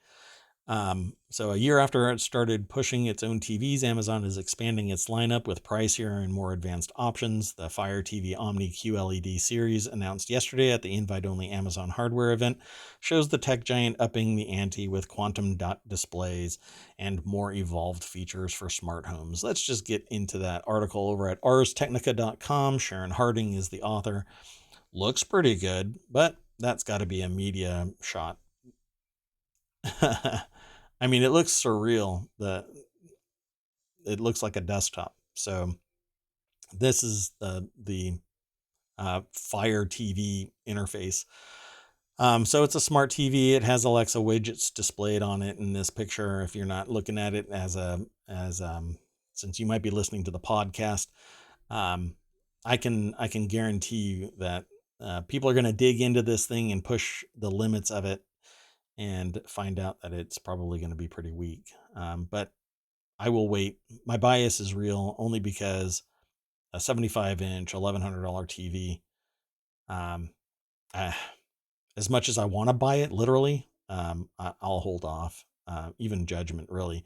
So a year after it started pushing its own TVs, Amazon is expanding its lineup with pricier and more advanced options. The Fire TV Omni QLED series, announced yesterday at the invite-only Amazon hardware event, shows the tech giant upping the ante with quantum dot displays and more evolved features for smart homes. Let's just get into that article over at arstechnica.com. Sharon Harding is the author. Looks pretty good, but that's got to be a media shot. I mean, it looks surreal. It looks like a desktop. So this is the Fire TV interface. So it's a smart TV. It has Alexa widgets displayed on it in this picture. If you're not looking at it since you might be listening to the podcast, I can guarantee you that people are going to dig into this thing and push the limits of it and find out that it's probably going to be pretty weak. But I will wait. My bias is real only because a 75-inch, $1,100 TV, as much as I want to buy it, literally, I'll hold off. Even judgment, really.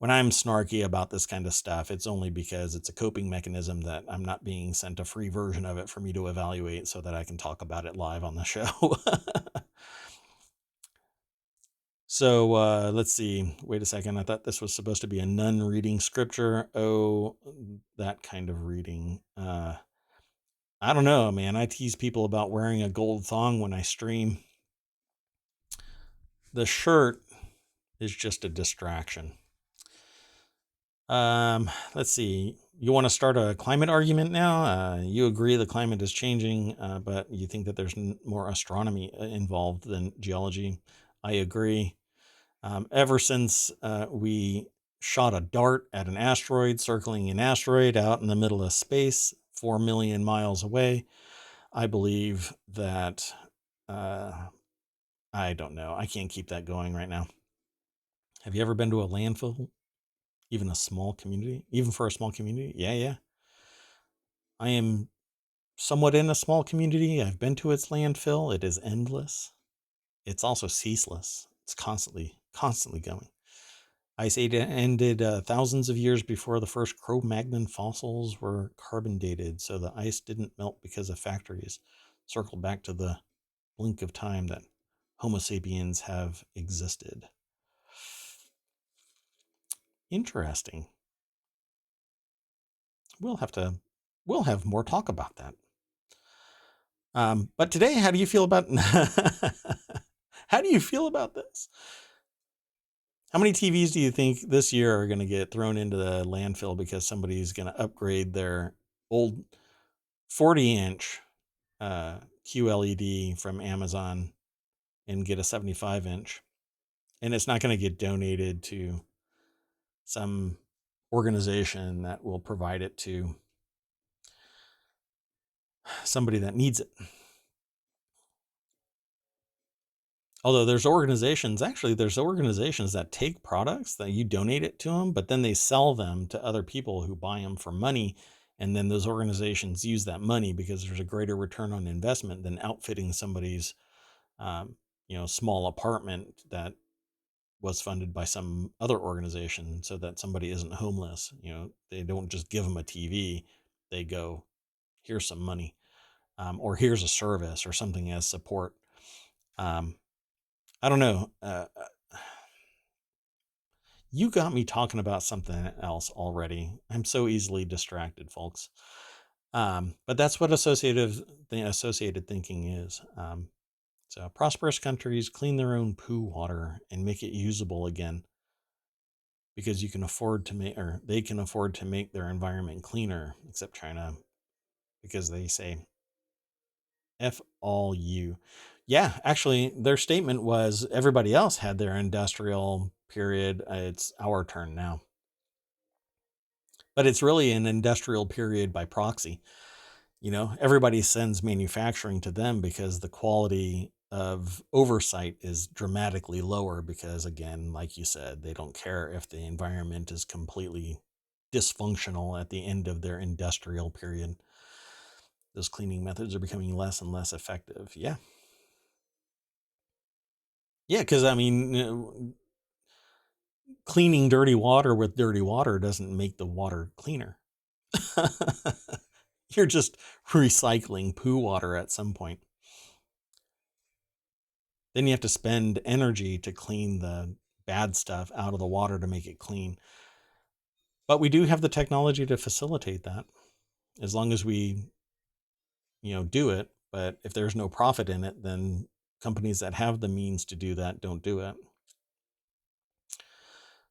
When I'm snarky about this kind of stuff, it's only because it's a coping mechanism that I'm not being sent a free version of it for me to evaluate so that I can talk about it live on the show. So let's see. Wait a second. I thought this was supposed to be a nun reading scripture. Oh, that kind of reading. I don't know, man. I tease people about wearing a gold thong when I stream. The shirt is just a distraction. Let's see. You want to start a climate argument now? You agree the climate is changing, but you think that there's more astronomy involved than geology. I agree. Ever since we shot a dart at an asteroid, circling an asteroid out in the middle of space, 4 million miles away, I believe that, I don't know. I can't keep that going right now. Have you ever been to a landfill? Even a small community? Even for a small community? Yeah. I am somewhat in a small community. I've been to its landfill. It is endless. It's also ceaseless. It's constantly going. Ice Age ended thousands of years before the first Cro-Magnon fossils were carbon dated, so the ice didn't melt because of factories. Circle back to the blink of time that Homo sapiens have existed. Interesting. We'll have more talk about that. But today, how do you feel about how do you feel about this? How many TVs do you think this year are going to get thrown into the landfill because somebody's going to upgrade their old 40-inch QLED from Amazon and get a 75-inch? And it's not going to get donated to some organization that will provide it to somebody that needs it. Although there's organizations that take products that you donate it to them, but then they sell them to other people who buy them for money. And then those organizations use that money because there's a greater return on investment than outfitting somebody's, small apartment that was funded by some other organization so that somebody isn't homeless. They don't just give them a TV. They go, here's some money, or here's a service or something as support. I don't know. You got me talking about something else already. I'm so easily distracted, folks. But that's what associated thinking is. So prosperous countries clean their own poo water and make it usable again because they can afford to make their environment cleaner, except China, because they say F all you. Yeah, actually, their statement was everybody else had their industrial period. It's our turn now. But it's really an industrial period by proxy. everybody sends manufacturing to them because the quality of oversight is dramatically lower because, again, like you said, they don't care if the environment is completely dysfunctional at the end of their industrial period. Those cleaning methods are becoming less and less effective. Yeah. Yeah, because, cleaning dirty water with dirty water doesn't make the water cleaner. You're just recycling poo water at some point. Then you have to spend energy to clean the bad stuff out of the water to make it clean. But we do have the technology to facilitate that as long as we, do it. But if there's no profit in it, then companies that have the means to do that don't do it.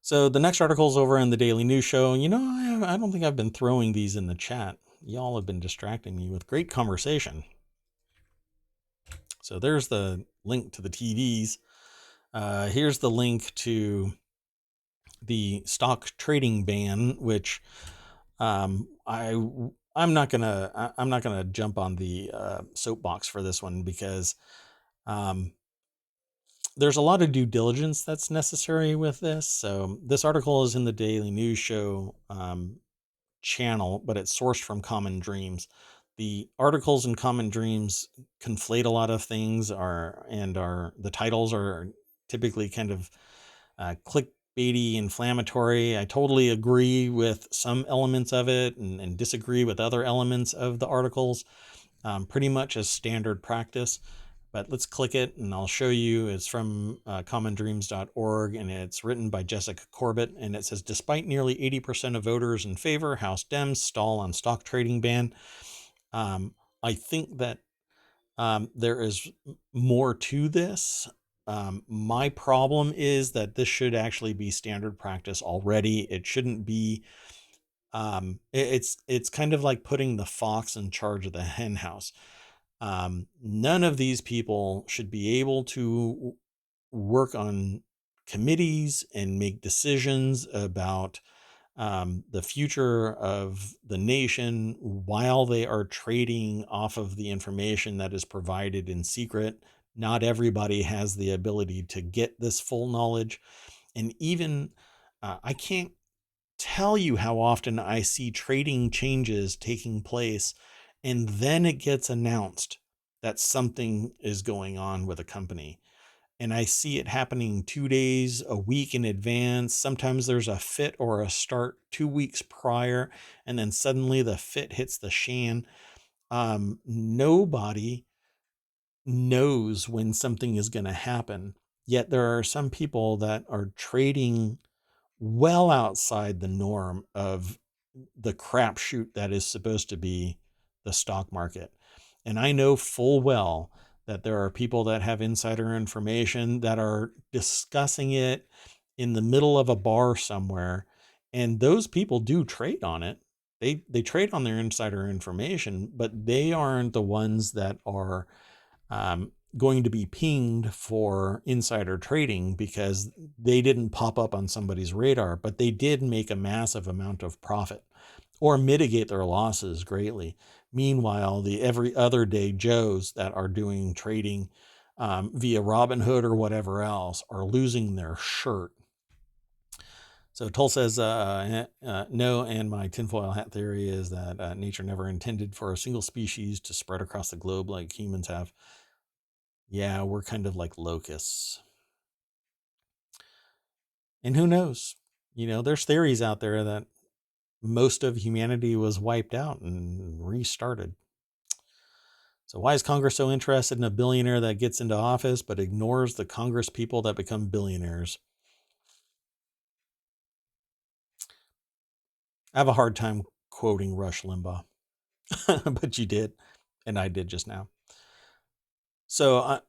So the next article is over in the Daily News Show. I don't think I've been throwing these in the chat. Y'all have been distracting me with great conversation. So there's the link to the TVs. Here's the link to the stock trading ban, which I'm not gonna jump on the soapbox for this one because there's a lot of due diligence that's necessary with this. So this article is in the Daily News Show channel, but it's sourced from Common Dreams. The articles in Common Dreams conflate a lot of things, the titles are typically kind of clickbaity, inflammatory. I totally agree with some elements of it and disagree with other elements of the articles, pretty much as standard practice. But let's click it and I'll show you. It's from commondreams.org and it's written by Jessica Corbett. And it says, despite nearly 80% of voters in favor, House Dems stall on stock trading ban. I think that there is more to this. My problem is that this should actually be standard practice already. It shouldn't be. It's kind of like putting the fox in charge of the hen house. None of these people should be able to work on committees and make decisions about the future of the nation while they are trading off of the information that is provided in secret. Not everybody has the ability to get this full knowledge. And even I can't tell you how often I see trading changes taking place and then it gets announced that something is going on with a company. And I see it happening 2 days, a week in advance. Sometimes there's a fit or a start 2 weeks prior, and then suddenly the fit hits the shan. Nobody knows when something is going to happen. Yet there are some people that are trading well outside the norm of the crapshoot that is supposed to be the stock market. And I know full well that there are people that have insider information that are discussing it in the middle of a bar somewhere. And those people do trade on it. They trade on their insider information, but they aren't the ones that are going to be pinged for insider trading because they didn't pop up on somebody's radar, but they did make a massive amount of profit or mitigate their losses greatly. Meanwhile, the every other day Joes that are doing trading via Robinhood or whatever else are losing their shirt. So Toll says, no, and my tinfoil hat theory is that nature never intended for a single species to spread across the globe like humans have. Yeah, we're kind of like locusts. And who knows? There's theories out there that most of humanity was wiped out and restarted. So why is Congress so interested in a billionaire that gets into office but ignores the Congress people that become billionaires? I have a hard time quoting Rush Limbaugh, but you did, and I did just now. So,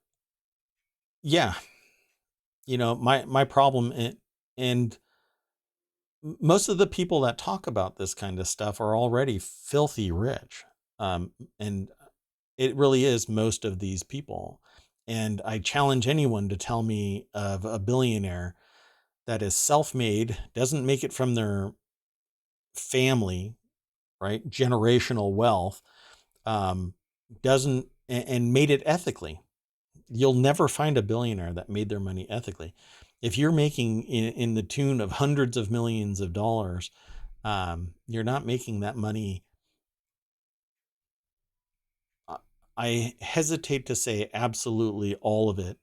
yeah, my problem, and most of the people that talk about this kind of stuff are already filthy rich. And it really is most of these people. And I challenge anyone to tell me of a billionaire that is self-made, doesn't make it from their family, right? Generational wealth, um, doesn't and made it ethically. You'll never find a billionaire that made their money ethically. If you're making in the tune of hundreds of millions of dollars, you're not making that money. I hesitate to say absolutely all of it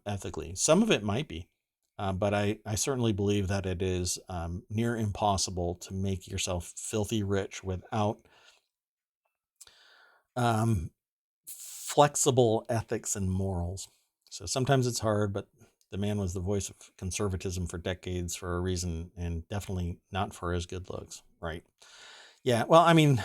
ethically. Some of it might be, but I certainly believe that it is near impossible to make yourself filthy rich without um, flexible ethics and morals. So sometimes it's hard, but the man was the voice of conservatism for decades for a reason, and definitely not for his good looks, right? Yeah, well, I mean,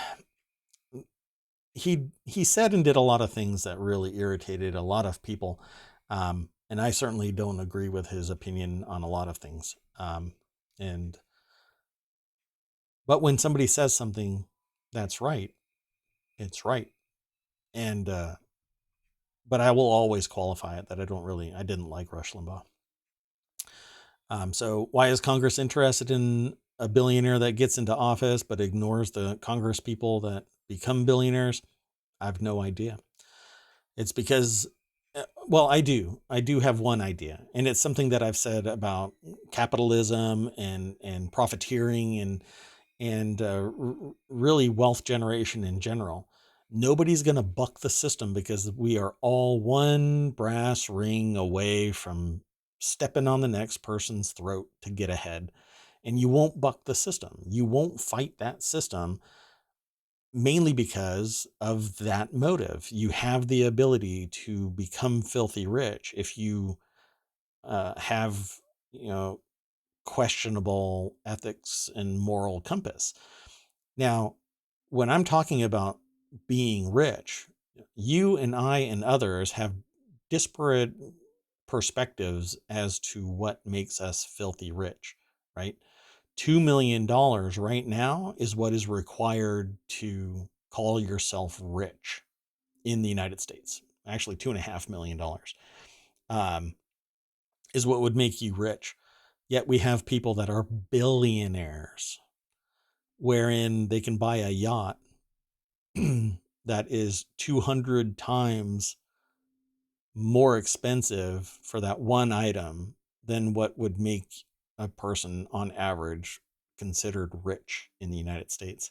he said and did a lot of things that really irritated a lot of people, and I certainly don't agree with his opinion on a lot of things. And but when somebody says something that's right, it's right, and but I will always qualify it that I didn't like Rush Limbaugh. So why is Congress interested in a billionaire that gets into office but ignores the Congress people that become billionaires? I have no idea. It's because, well, I do have one idea, and it's something that I've said about capitalism and profiteering and really wealth generation in general. Nobody's going to buck the system because we are all one brass ring away from stepping on the next person's throat to get ahead. And you won't buck the system. You won't fight that system mainly because of that motive. You have the ability to become filthy rich if you have, you know, questionable ethics and moral compass. Now, when I'm talking about being rich, you and I and others have disparate perspectives as to what makes us filthy rich, right? $2 million right now is what is required to call yourself rich in the United States. Actually, $2.5 million is what would make you rich. Yet we have people that are billionaires, wherein they can buy a yacht that is 200 times more expensive for that one item than what would make a person on average considered rich in the United States.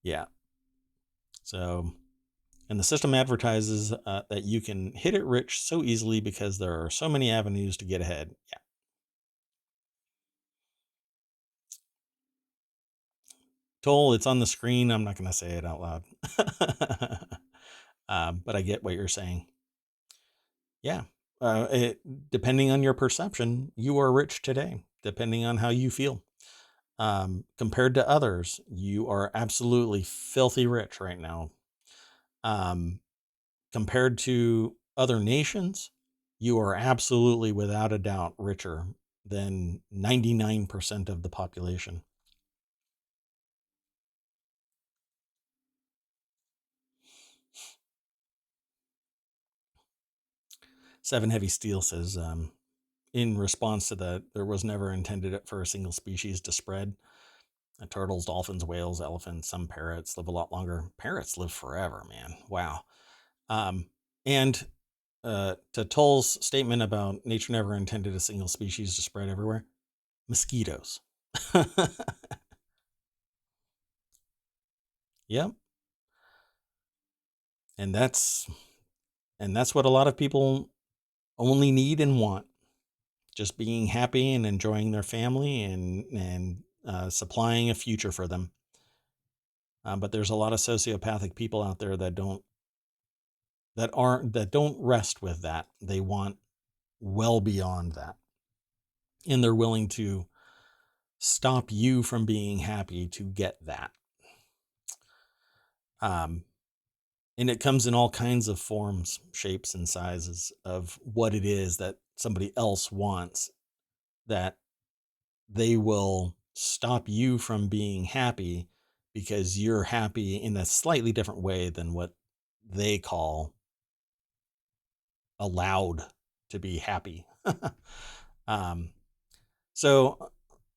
Yeah. So, and the system advertises that you can hit it rich so easily because there are so many avenues to get ahead. Yeah. Toll, it's on the screen. I'm not going to say it out loud. But I get what you're saying. Yeah. Depending on your perception, you are rich today, depending on how you feel. Compared to others, you are absolutely filthy rich right now. Um, Compared to other nations, you are absolutely, without a doubt, richer than 99% of the population. Seven Heavy Steel says, in response to that, there was never intended for a single species to spread. Turtles, dolphins, whales, elephants, some parrots live a lot longer. Parrots live forever, man. Wow. And to Toll's statement about nature never intended a single species to spread everywhere, mosquitoes. Yep. And that's what a lot of people only need and want. Just being happy and enjoying their family and supplying a future for them. But there's a lot of sociopathic people out there that don't rest with that. They want well beyond that, and they're willing to stop you from being happy to get that. Um, and it comes in all kinds of forms, shapes, and sizes of what it is that somebody else wants, that they will stop you from being happy because you're happy in a slightly different way than what they call allowed to be happy. um, so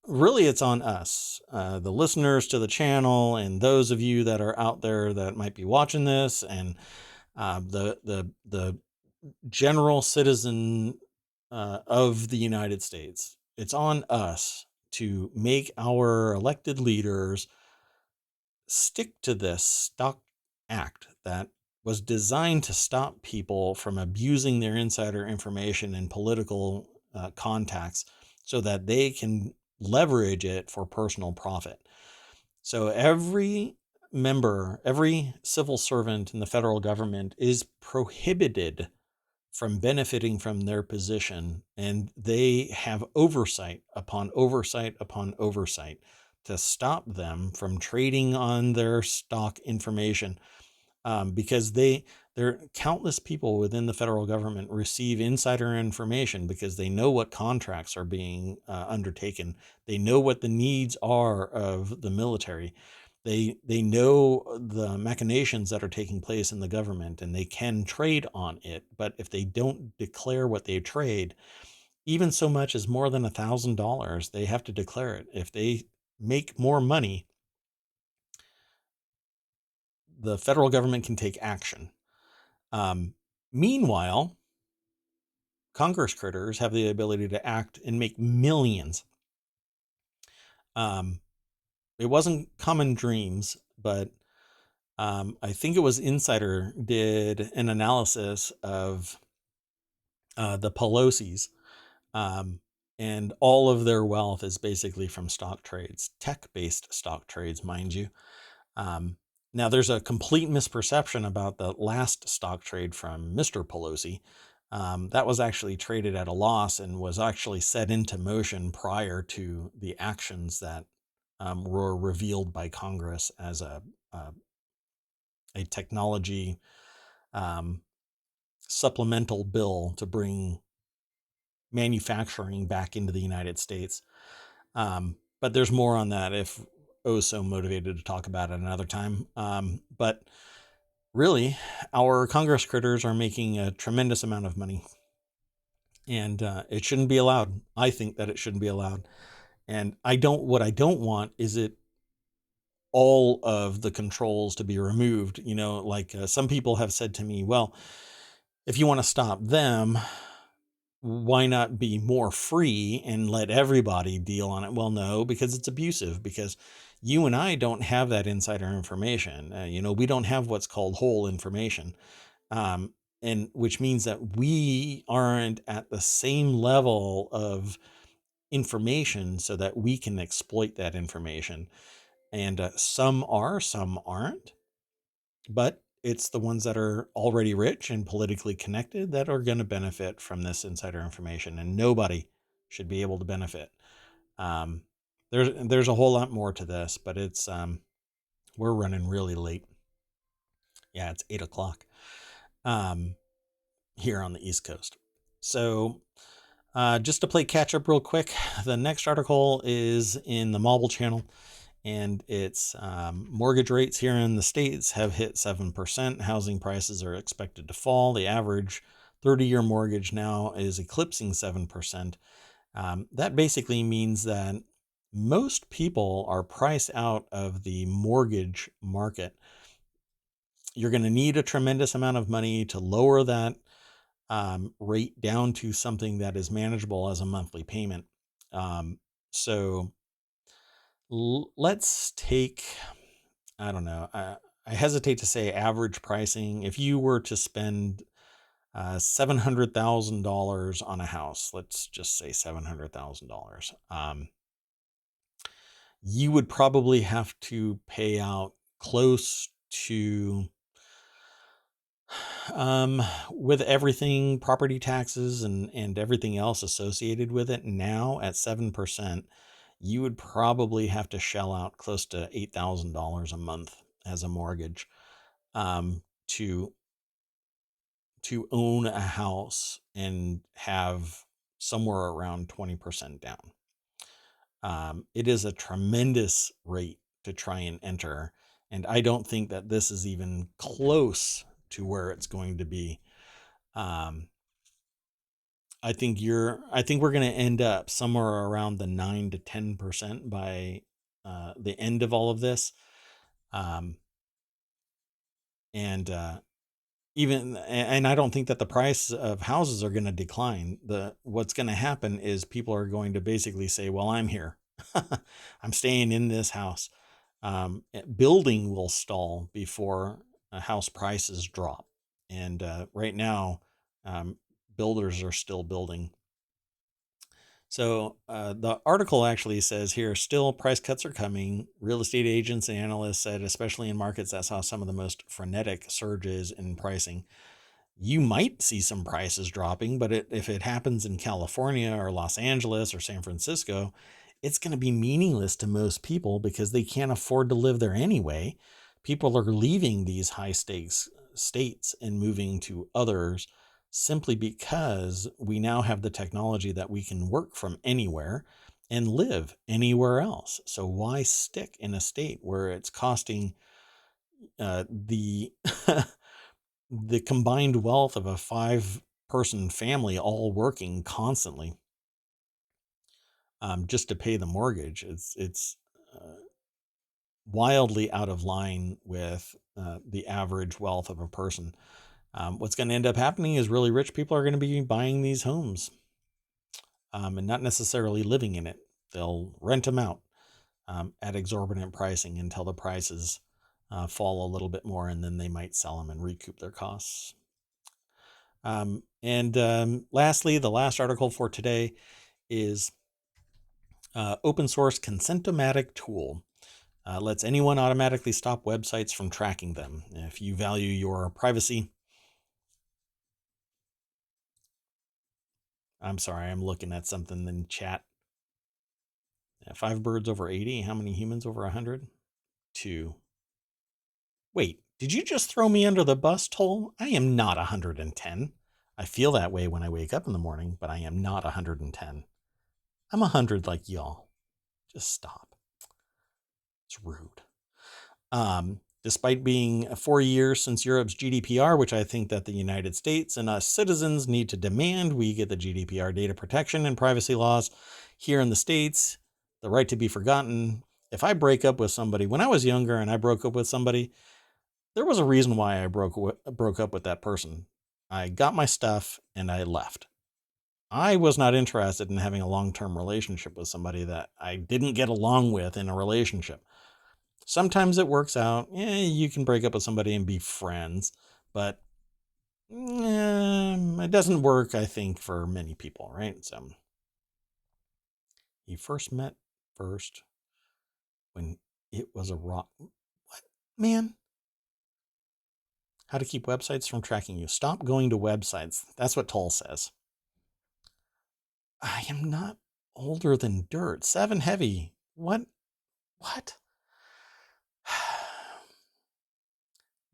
really it's on us, the listeners to the channel, and those of you that are out there that might be watching this, and the general citizen of the United States. It's on us to make our elected leaders stick to this stock act that was designed to stop people from abusing their insider information and political contacts so that they can leverage it for personal profit. So every member, every civil servant in the federal government is prohibited from benefiting from their position, and they have oversight upon oversight upon oversight to stop them from trading on their stock information, because there are countless people within the federal government receive insider information because they know what contracts are being undertaken. They know what the needs are of the military. They know the machinations that are taking place in the government, and they can trade on it. But if they don't declare what they trade, even so much as more than $1,000, they have to declare it. If they make more money, the federal government can take action. Meanwhile, Congress critters have the ability to act and make millions. It wasn't Common Dreams, but I think it was Insider did an analysis of the Pelosi's, and all of their wealth is basically from stock trades, tech-based stock trades, mind you. Now, there's a complete misperception about the last stock trade from Mr. Pelosi. That was actually traded at a loss and was actually set into motion prior to the actions that were revealed by Congress as a technology supplemental bill to bring manufacturing back into the United States. But there's more on that if so motivated to talk about it another time. But really, our Congress critters are making a tremendous amount of money, and it shouldn't be allowed. I think that it shouldn't be allowed. And what I don't want is all of the controls to be removed. Like some people have said to me, well, if you want to stop them, why not be more free and let everybody deal on it? Well, no, because it's abusive, because you and I don't have that insider information. We don't have what's called whole information. And which means that we aren't at the same level of information so that we can exploit that information. And some are, some aren't, but it's the ones that are already rich and politically connected that are going to benefit from this insider information, and nobody should be able to benefit. There's a whole lot more to this, but it's we're running really late. Yeah, it's 8 o'clock here on the East Coast. So just to play catch up real quick, the next article is in the Mobile channel, and it's mortgage rates here in the States have hit 7%. Housing prices are expected to fall. The average 30-year mortgage now is eclipsing 7%. That basically means that most people are priced out of the mortgage market. You're going to need a tremendous amount of money to lower that rate down to something that is manageable as a monthly payment. So let's take, I don't know, I hesitate to say average pricing. If you were to spend $700,000 on a house, let's just say $700,000, you would probably have to pay out close to, with everything, property taxes and everything else associated with it, now at 7%, you would probably have to shell out close to $8,000 a month as a mortgage to own a house and have somewhere around 20% down. It is a tremendous rate to try and enter, and I don't think that this is even close to where it's going to be. I think we're going to end up somewhere around the 9 to 10% by the end of all of this. Um, and and I don't think that the price of houses are going to decline. What's going to happen is people are going to basically say, well, I'm here. I'm staying in this house. Building will stall before house prices drop. And right now, builders are still building. So the article actually says here, still price cuts are coming. Real estate agents and analysts said, especially in markets that saw some of the most frenetic surges in pricing, you might see some prices dropping, but if it happens in California or Los Angeles or San Francisco, it's going to be meaningless to most people because they can't afford to live there anyway. People are leaving these high stakes states and moving to others simply because we now have the technology that we can work from anywhere and live anywhere else. So why stick in a state where it's costing the the combined wealth of a 5-person family all working constantly just to pay the mortgage? It's wildly out of line with the average wealth of a person. What's going to end up happening is really rich people are going to be buying these homes and not necessarily living in it. They'll rent them out at exorbitant pricing until the prices fall a little bit more, and then they might sell them and recoup their costs. Lastly, the last article for today is open source consent-o-matic tool. Lets anyone automatically stop websites from tracking them. If you value your privacy, I'm sorry, I'm looking at something in chat. 5 birds over 80. How many humans over 100? 2. Wait, did you just throw me under the bus, Toll? I am not 110. I feel that way when I wake up in the morning, but I am not 110. I'm 100 like y'all. Just stop. It's rude. Despite being 4 years since Europe's GDPR, which I think that the United States and us citizens need to demand we get the GDPR data protection and privacy laws here in the States, the right to be forgotten. If I break up with somebody, when I was younger and I broke up with somebody, there was a reason why I broke up with that person. I got my stuff and I left. I was not interested in having a long-term relationship with somebody that I didn't get along with in a relationship. Sometimes it works out. You can break up with somebody and be friends, but it doesn't work, I think, for many people, right? So you met first when it was a rock. What, man? How to keep websites from tracking you. Stop going to websites. That's what Toll says. I am not older than dirt. 7 heavy. What?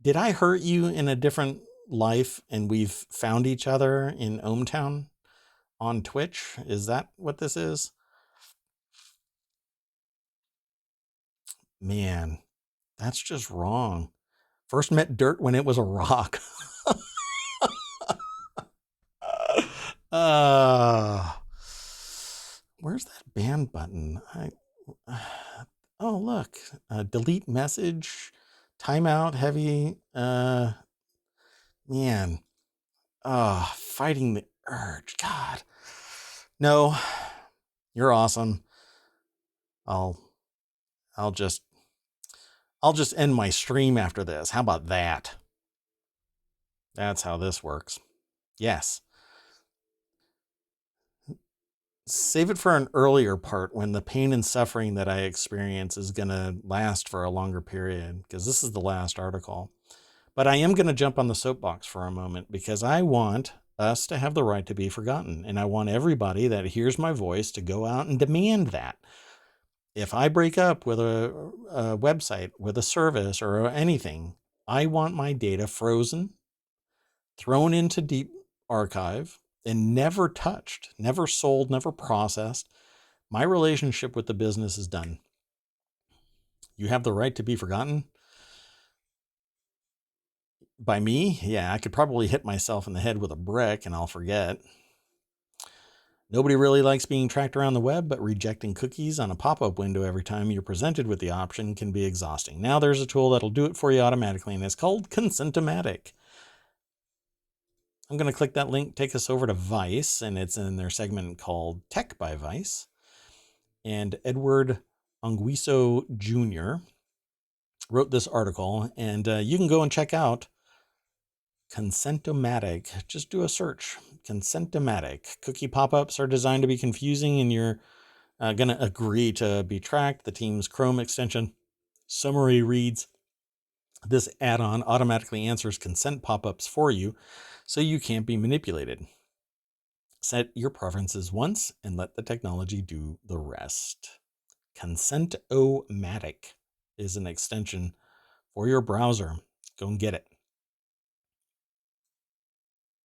Did I hurt you in a different life and we've found each other in ohmTown on Twitch? Is that what this is? Man, that's just wrong. First met dirt when it was a rock. Where's that ban button? Oh, look. Delete message. Timeout heavy. Man. Fighting the urge. God. No. You're awesome. I'll just end my stream after this. How about that? That's how this works. Yes. Save it for an earlier part when the pain and suffering that I experience is going to last for a longer period, because this is the last article. But I am going to jump on the soapbox for a moment because I want us to have the right to be forgotten. And I want everybody that hears my voice to go out and demand that. If I break up with a website, with a service or anything, I want my data frozen, thrown into deep archive, and never touched, never sold, never processed. My relationship with the business is done. You have the right to be forgotten? By me? Yeah, I could probably hit myself in the head with a brick and I'll forget. Nobody really likes being tracked around the web, but rejecting cookies on a pop-up window every time you're presented with the option can be exhausting. Now there's a tool that'll do it for you automatically, and it's called Consent-O-Matic. I'm going to click that link, take us over to Vice, and it's in their segment called Tech by Vice. And Edward Anguiso Jr. wrote this article, and you can go and check out Consent-O-Matic. Just do a search. Consent-O-Matic. Cookie pop-ups are designed to be confusing, and you're going to agree to be tracked. The team's Chrome extension summary reads, this add-on automatically answers consent pop-ups for you, so you can't be manipulated. Set your preferences once and let the technology do the rest. Consent-O-Matic is an extension for your browser. Go and get it.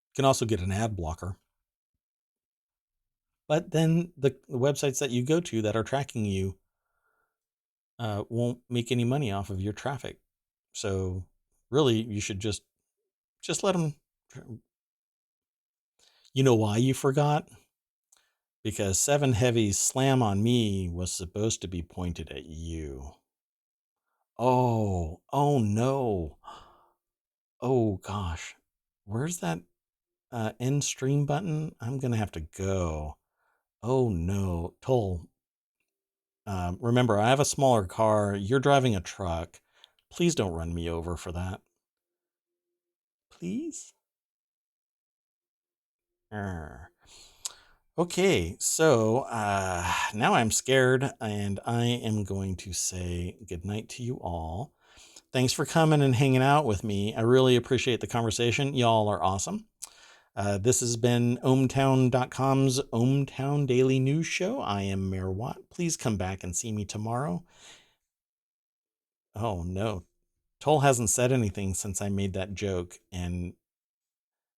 You can also get an ad blocker. But then the websites that you go to that are tracking you won't make any money off of your traffic. So really, you should just let them. You know why you forgot? Because 7 Heavy's slam on me was supposed to be pointed at you. Oh no. Oh gosh. Where's that end stream button? I'm going to have to go. Oh no. Toll. Remember, I have a smaller car. You're driving a truck. Please don't run me over for that. Please? Okay, so now I'm scared, and I am going to say goodnight to you all. Thanks for coming and hanging out with me. I really appreciate the conversation. Y'all are awesome. This has been ohmTown.com's ohmTown Daily News Show. I am Mayor Watt. Please come back and see me tomorrow. Oh, no. Toll hasn't said anything since I made that joke, and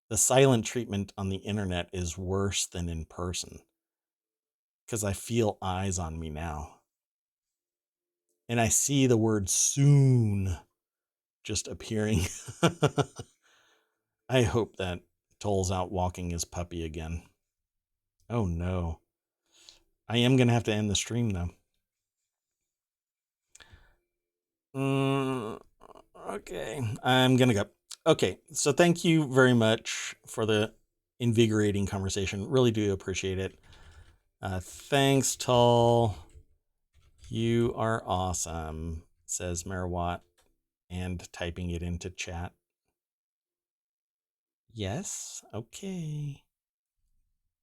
the silent treatment on the internet is worse than in person, because I feel eyes on me now. And I see the word soon just appearing. I hope that Toll's out walking his puppy again. Oh no. I am going to have to end the stream though. Okay, I'm going to go. Okay, so thank you very much for the invigorating conversation. Really do appreciate it. Thanks, Toll. You are awesome, says Mayor and typing it into chat. Yes, okay.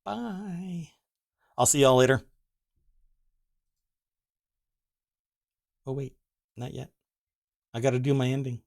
Bye. I'll see y'all later. Oh, wait, not yet. I got to do my ending.